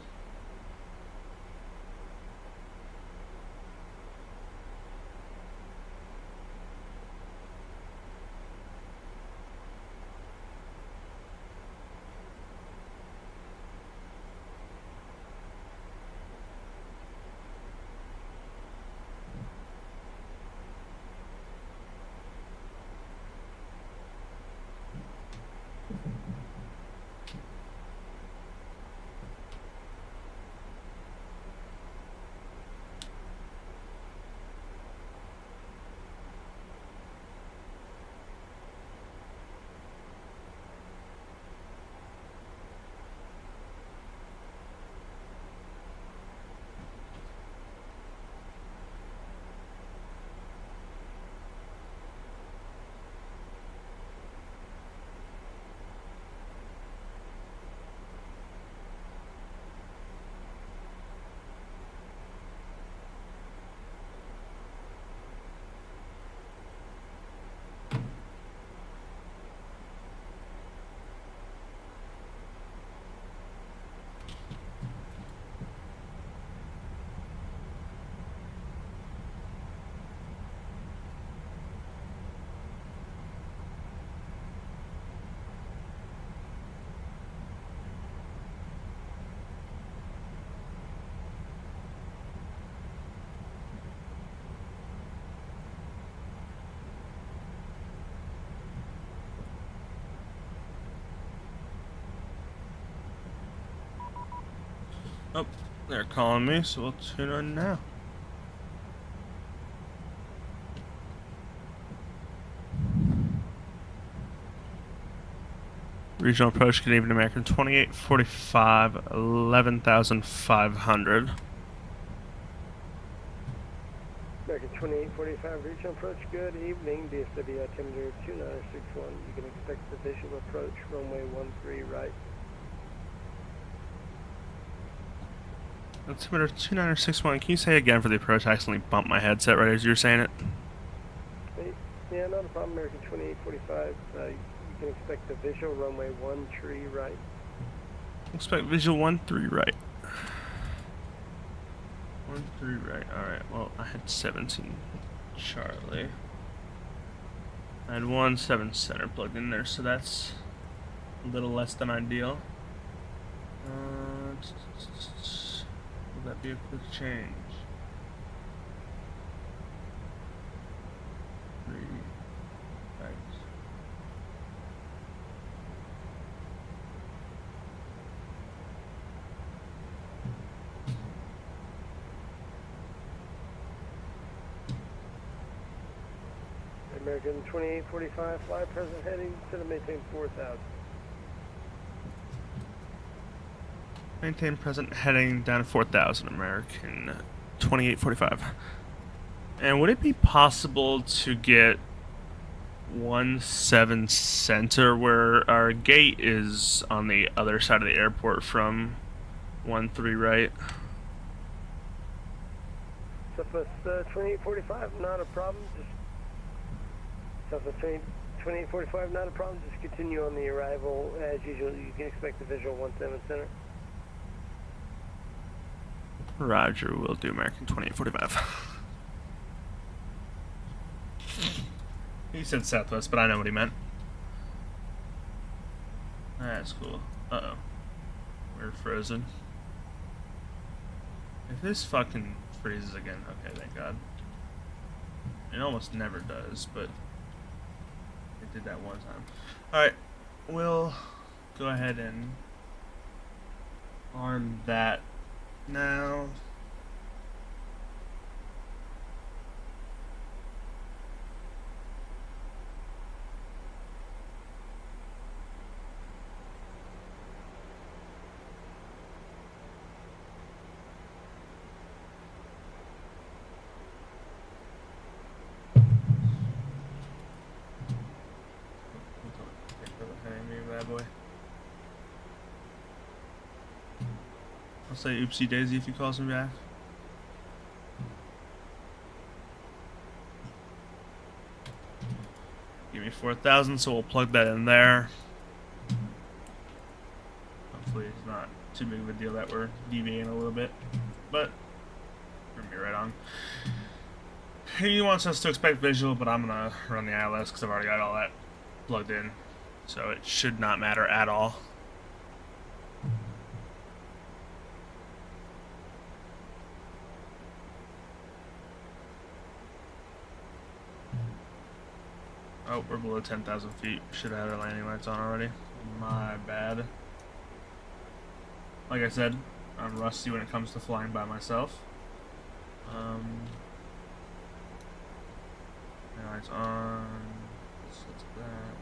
Oh, they're calling me, so we'll tune in now. Regional approach, good evening, American 2845, 11,500. American 2845, regional approach, good evening, DFW altimeter 2961. You can expect the visual approach, runway 13 right. Altimeter 2961, can you say again for the approach? I accidentally bumped my headset right as you were saying it. Yeah, not a problem, American 2845. You can expect the visual, runway 13 right. Expect visual 13 right. 13 right, alright, well, I had 17 Charlie. I had 17 center plugged in there, so that's a little less than ideal. Will that be a quick change? 3 right. American 2845, fly present heading, set to maintain 4,000. Maintain present heading down to 4,000, American 2845. And would it be possible to get 17 center where our gate is on the other side of the airport from 13 right? Southwest 2845, not a problem. Just Southwest 2845, not a problem. Just continue on the arrival as usual. You can expect the visual 17 center. Roger, will do, American 2845. He said Southwest, but I know what he meant. That's cool. Uh-oh. We're frozen. If this fucking freezes again, okay, thank God. It almost never does, but it did that one time. Alright, we'll go ahead and arm that now. Bad boy. I'll say oopsie daisy if he calls me back. Give me 4,000, so we'll plug that in there. Hopefully it's not too big of a deal that we're deviating a little bit, but we're gonna be right on. He wants us to expect visual, but I'm gonna run the ILS because I've already got all that plugged in, so it should not matter at all. Oh, we're below 10,000 feet. Should have had our landing lights on already. My bad. Like I said, I'm rusty when it comes to flying by myself. Lights on. That's that.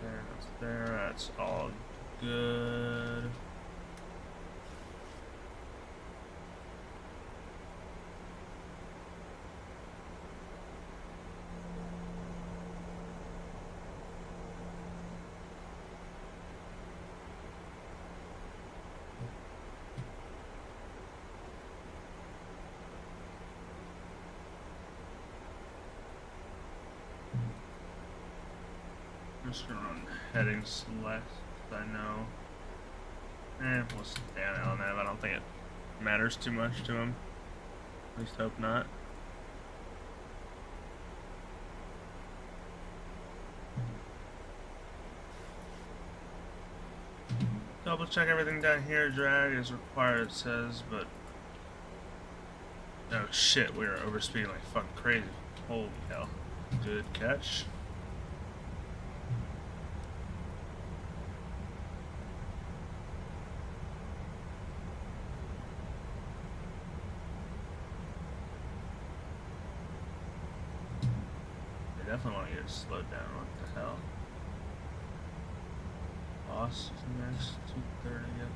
That's there. That's all good. I'm just gonna run heading select, I know. We'll stay on LNAV. I don't think it matters too much to him. At least hope not. Double check everything down here. Drag is required, it says, but oh shit, we are overspeeding like fucking crazy. Holy hell. Good catch. definitely want to get it slowed down. What the hell? Boss is next. 230. Yep.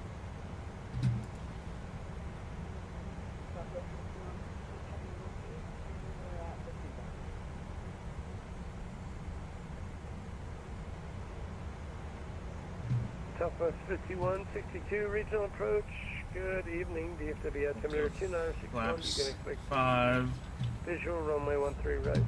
Southwest 5162 regional approach. Good evening, DFW altimeter 2961. You Flaps can expect 5. visual runway 13 right.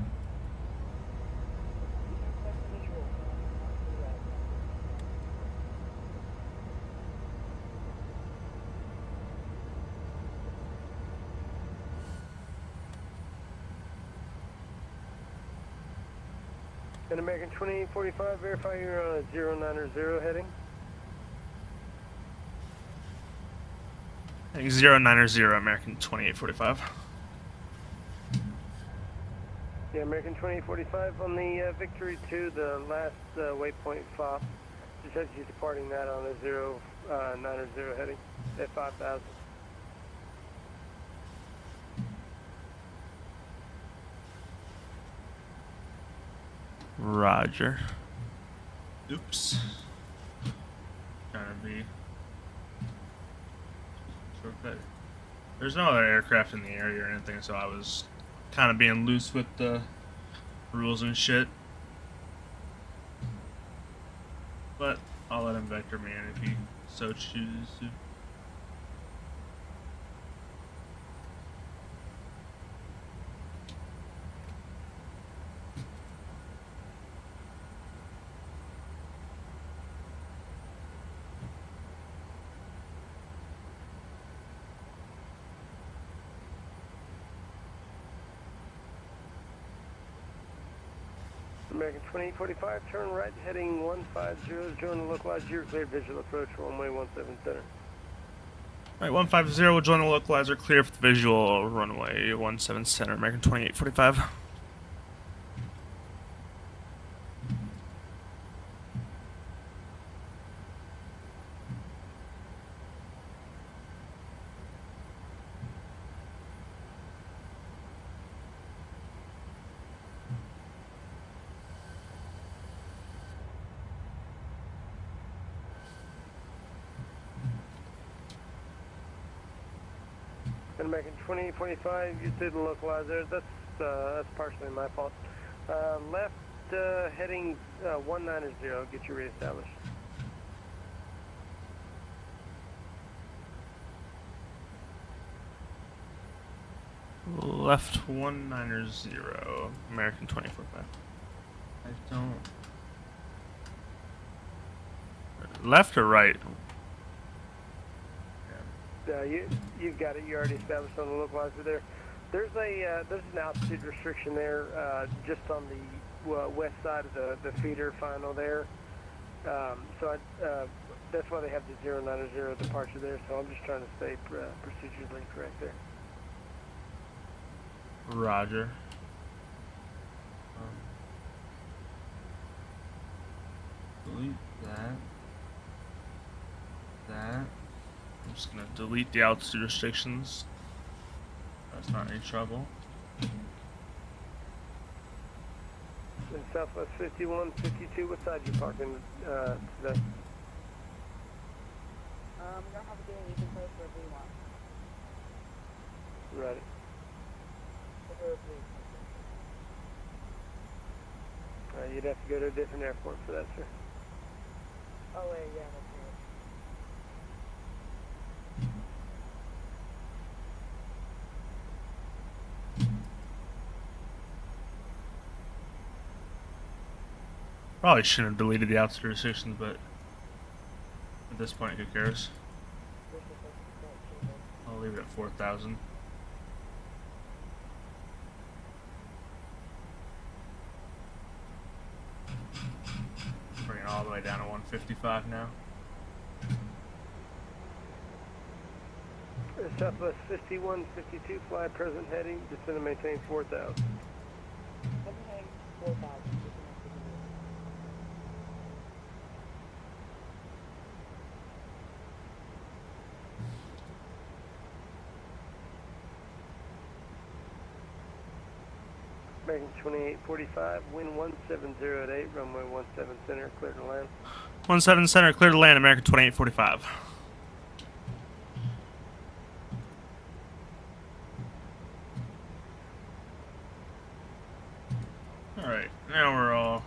And American 2845, verify you're on a 090 heading. I think 090 American 2845. Yeah, American 2845 on the Victory 2, the last waypoint FOP. Just as you departing that on a 090 heading at 5,000. Roger. Oops. Trying to be shortcut. There's no other aircraft in the area or anything, so I was kind of being loose with the rules and shit. But I'll let him vector me in if he so chooses to. American 2845, turn right, heading 150, join the localized, you're cleared visual approach, runway 17 center. Alright, 150 will join the localizer, clear for the visual runway 17 center, American 2845. And American 2845, you didn't localize there. That's partially my fault. Left heading 190, get you reestablished. Left 190, American 245. I don't. Left or right? You've got it. You already established on the localizer there. There's an altitude restriction there, just on the west side of the feeder final there. That's why they have the 090 departure there. So I'm just trying to stay procedurally correct there. Roger. Delete that. I'm just gonna delete the altitude restrictions. That's not any trouble. In Southwest 5152, what side you parking today? We don't have a game, you can place wherever you want. Right. You'd have to go to a different airport for that, sir. Oh, wait, yeah, that's right. Probably shouldn't have deleted the altitude restrictions, but at this point, who cares? I'll leave it at 4,000. Bring it all the way down to 155 now. Southwest 5152, fly present heading, descend and maintain 4,000. Present heading 4,000. American 2845, wind 17 at 8, runway 17 center, clear to land. 17 center, clear to land, American 2845. Alright, now we're all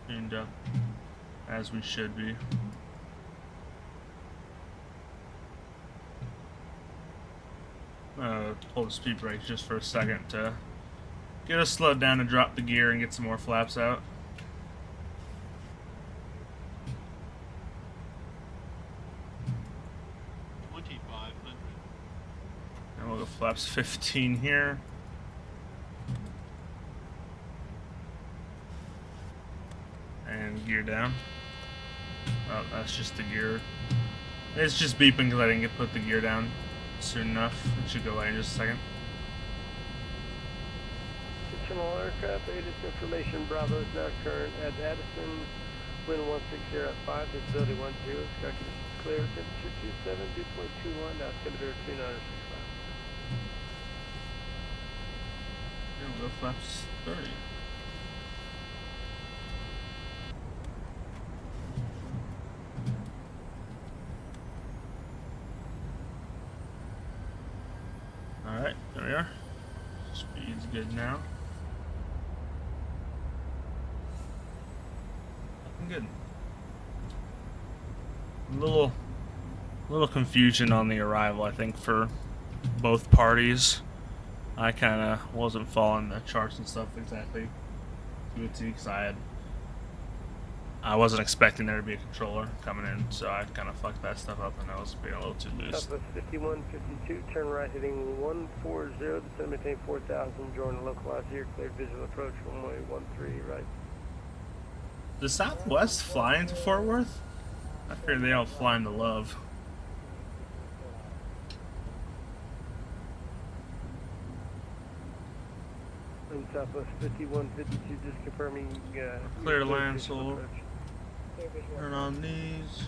tuned up as we should be. Pull the speed brakes just for a second to get us slowed down to drop the gear and get some more flaps out. And we'll go flaps 15 here. And gear down. Oh, that's just the gear. It's just beeping because I didn't put the gear down soon enough. It should go away in just a second. Fictional aircraft, latest information, Bravo is now current at Addison, wind 160 at 5, visibility 10, sky conditions clear, temperature 27, dew point 21, altimeter 2965. Here we'll go flaps 30. Alright, there we are. Speed's good now. Looking good. Little confusion on the arrival, I think, for both parties. I kind of wasn't following the charts and stuff exactly to a T because I wasn't expecting there to be a controller coming in, so I kind of fucked that stuff up and I was being a little too loose. Southwest 5152, turn right heading 140, descend maintain 4000, join the localized here, cleared visual approach, runway 13 right. Does Southwest fly into Fort Worth? I figured they all fly into Love. And Southwest 5152, just confirming. Clear to land, Soul. Turn on these.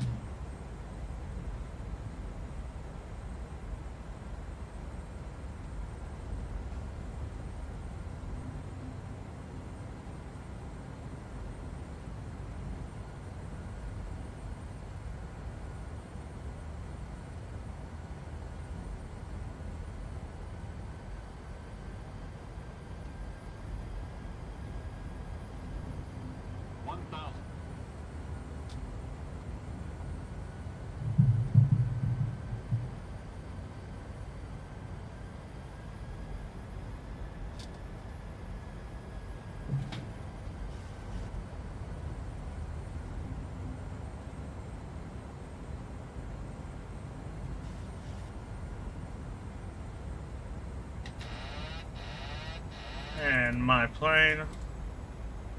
And my plane.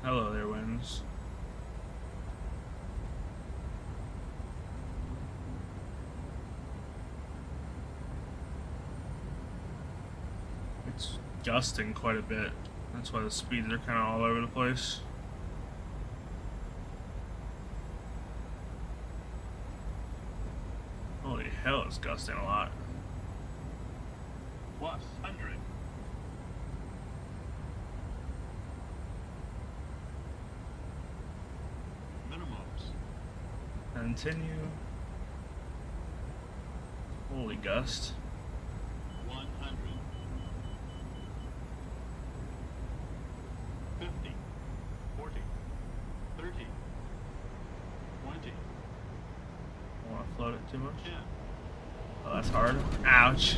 Hello there, winds. It's gusting quite a bit. That's why the speeds are kind of all over the place. Holy hell, it's gusting a lot. Plus 100. Continue. Holy gust. 100. 50. 40. 30. 20. I want to float it too much. 10. Oh, that's hard. Ouch.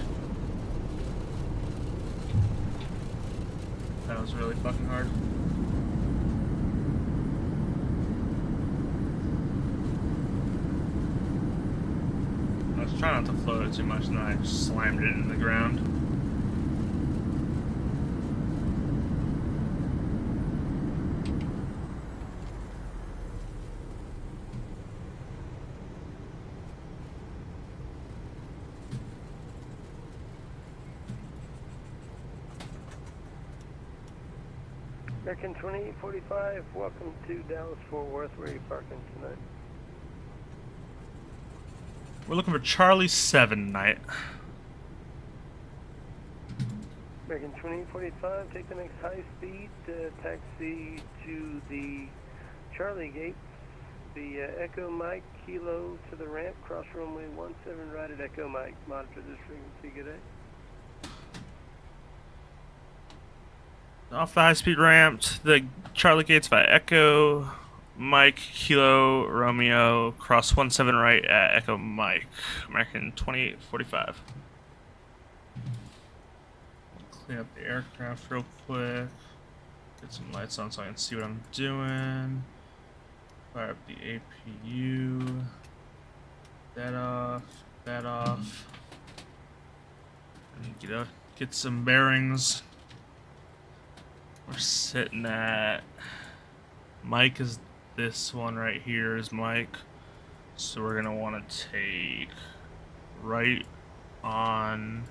That was really fucking hard. I was trying not to float it too much, and then I just slammed it into the ground. American 2845, welcome to Dallas Fort Worth. Where are you parking tonight? We're looking for Charlie 7 tonight. American 2045, take the next high speed taxi to the Charlie Gate. The Echo Mike, Kilo to the ramp, cross runway 17 right at Echo Mike. Monitor this frequency, good day. Off the high-speed ramp to the Charlie Gates by Echo Mike, Kilo, Romeo, cross 17 right at Echo Mike. American 2845. Clean up the aircraft real quick. Get some lights on so I can see what I'm doing. Fire up the APU. That off. That off. And get some bearings. We're sitting at... Mike is this one right here is Mike. So we're going to want to take right on...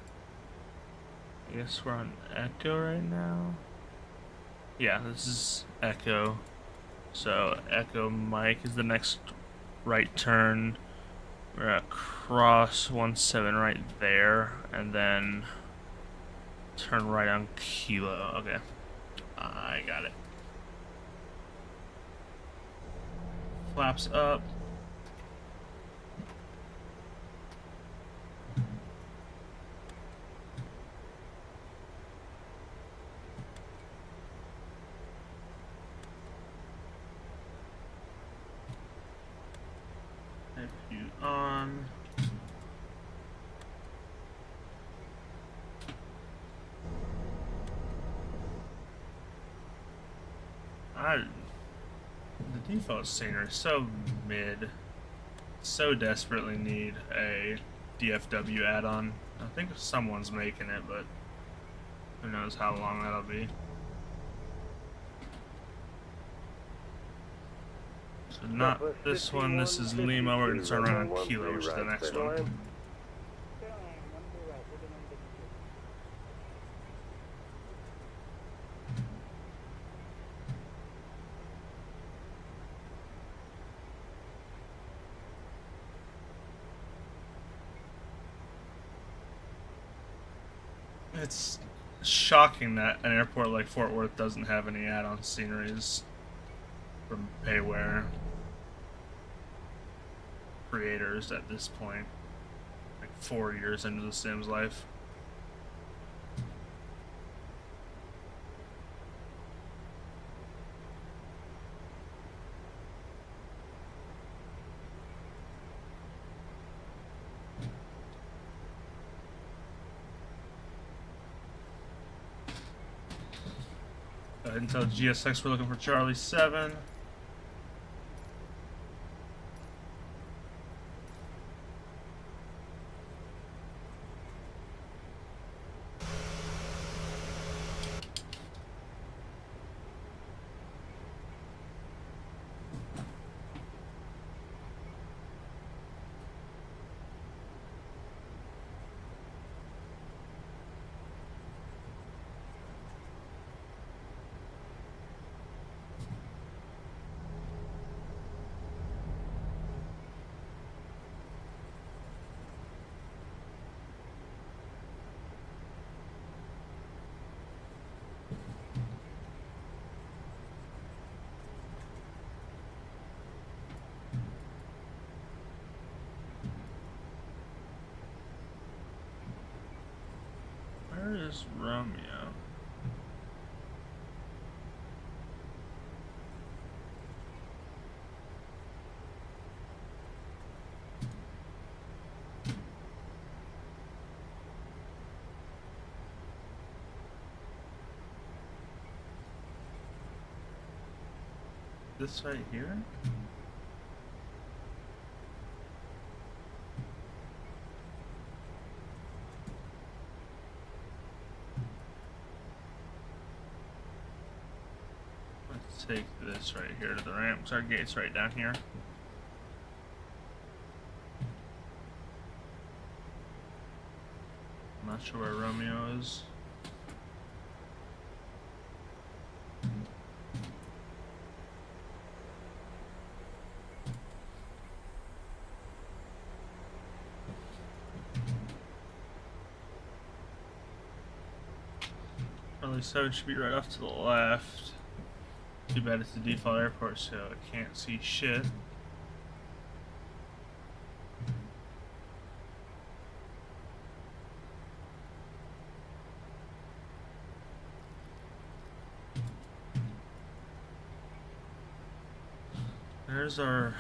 I guess we're on Echo right now. Yeah, this is Echo. So Echo Mike is the next right turn. We're gonna cross 17 right there, and then turn right on Kilo. Okay, I got it. Flaps up. APU on. The default scenery is so mid. So desperately need a DFW add-on. I think someone's making it, but who knows how long that'll be. So not this one, this is Lima. We're gonna turn around on Kilo, which is the next one. It's shocking that an airport like Fort Worth doesn't have any add-on sceneries from payware creators at this point, like 4 years into the Sims life. Go ahead and tell GSX we're looking for Charlie 7. Where is Romeo? This right here? Let's take this right here to the ramp, because our gate's right down here. I'm not sure where Romeo is. Early 7 should be right off to the left. Too bad it's the default airport, so it can't see shit. There's our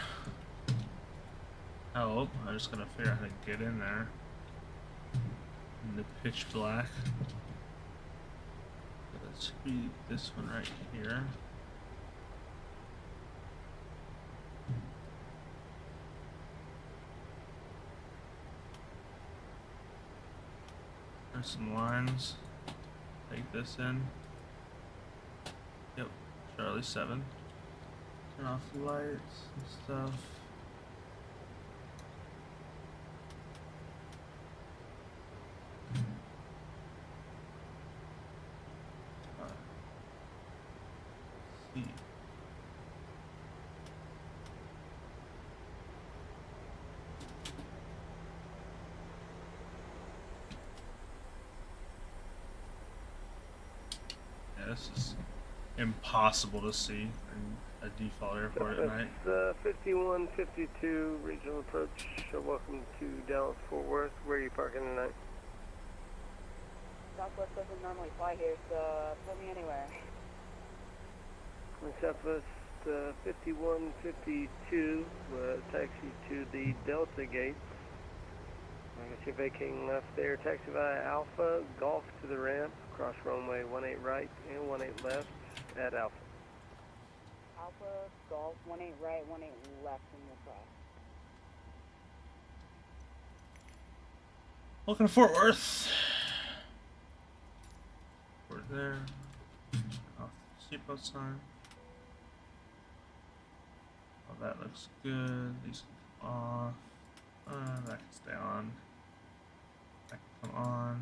help. I'm just gonna figure out how to get in there in the pitch black. That should be this one right here. There's some lines. Take this in. Yep, Charlie 7. Turn off the lights and stuff. See. Yeah, this is impossible to see in a default airport at night. 5152 regional approach. Welcome to Dallas Fort Worth. Where are you parking tonight? Southwest doesn't normally fly here, so put me anywhere. Southwest 5152, taxi to the Delta gate. I got you vacating left there. Taxi via Alpha, Golf to the ramp, cross runway 18 right and 18 left at Alpha. Alpha, Golf, 18 right, 18 left, and we'll cross. Welcome to Fort Worth. We're there. Off the seatbelt sign. Oh, that looks good. These can come off. That can stay on. That can come on.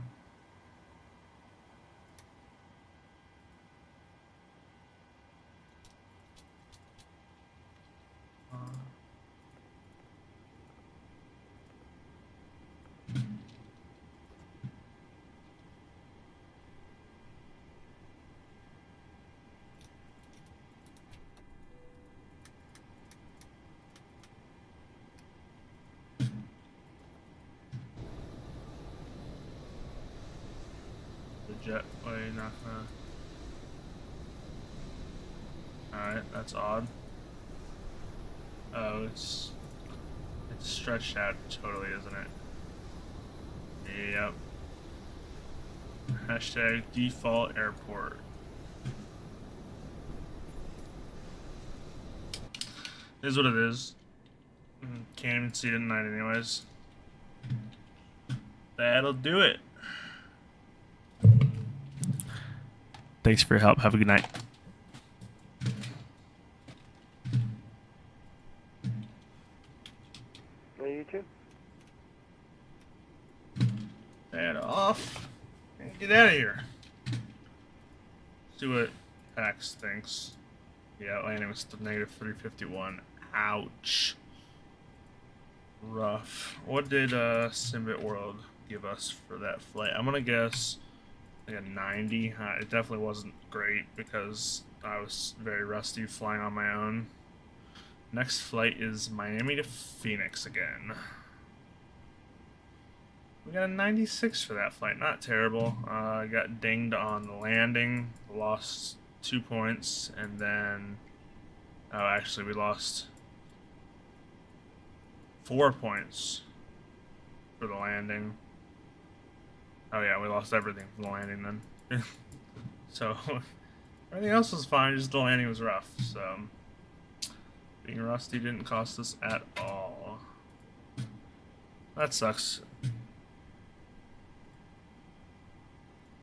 Jetway, not gonna. Alright, that's odd. Oh, it's stretched out totally, isn't it? Yep. Hashtag default airport. It is what it is. Can't even see it at night anyways. That'll do it. Thanks for your help. Have a good night. You too. And off. And get out of here. See what Pax thinks. Yeah, landing was negative 351. Ouch. Rough. What did Simbit World give us for that flight? I'm gonna guess like a 90. It definitely wasn't great because I was very rusty flying on my own. Next flight is Miami to Phoenix again. We got a 96 for that flight. Not terrible. I got dinged on the landing. Lost 2 points. And then... oh, actually, we lost 4 points for the landing. Oh yeah, we lost everything from the landing then. So, everything else was fine, just the landing was rough. So, being rusty didn't cost us at all. That sucks.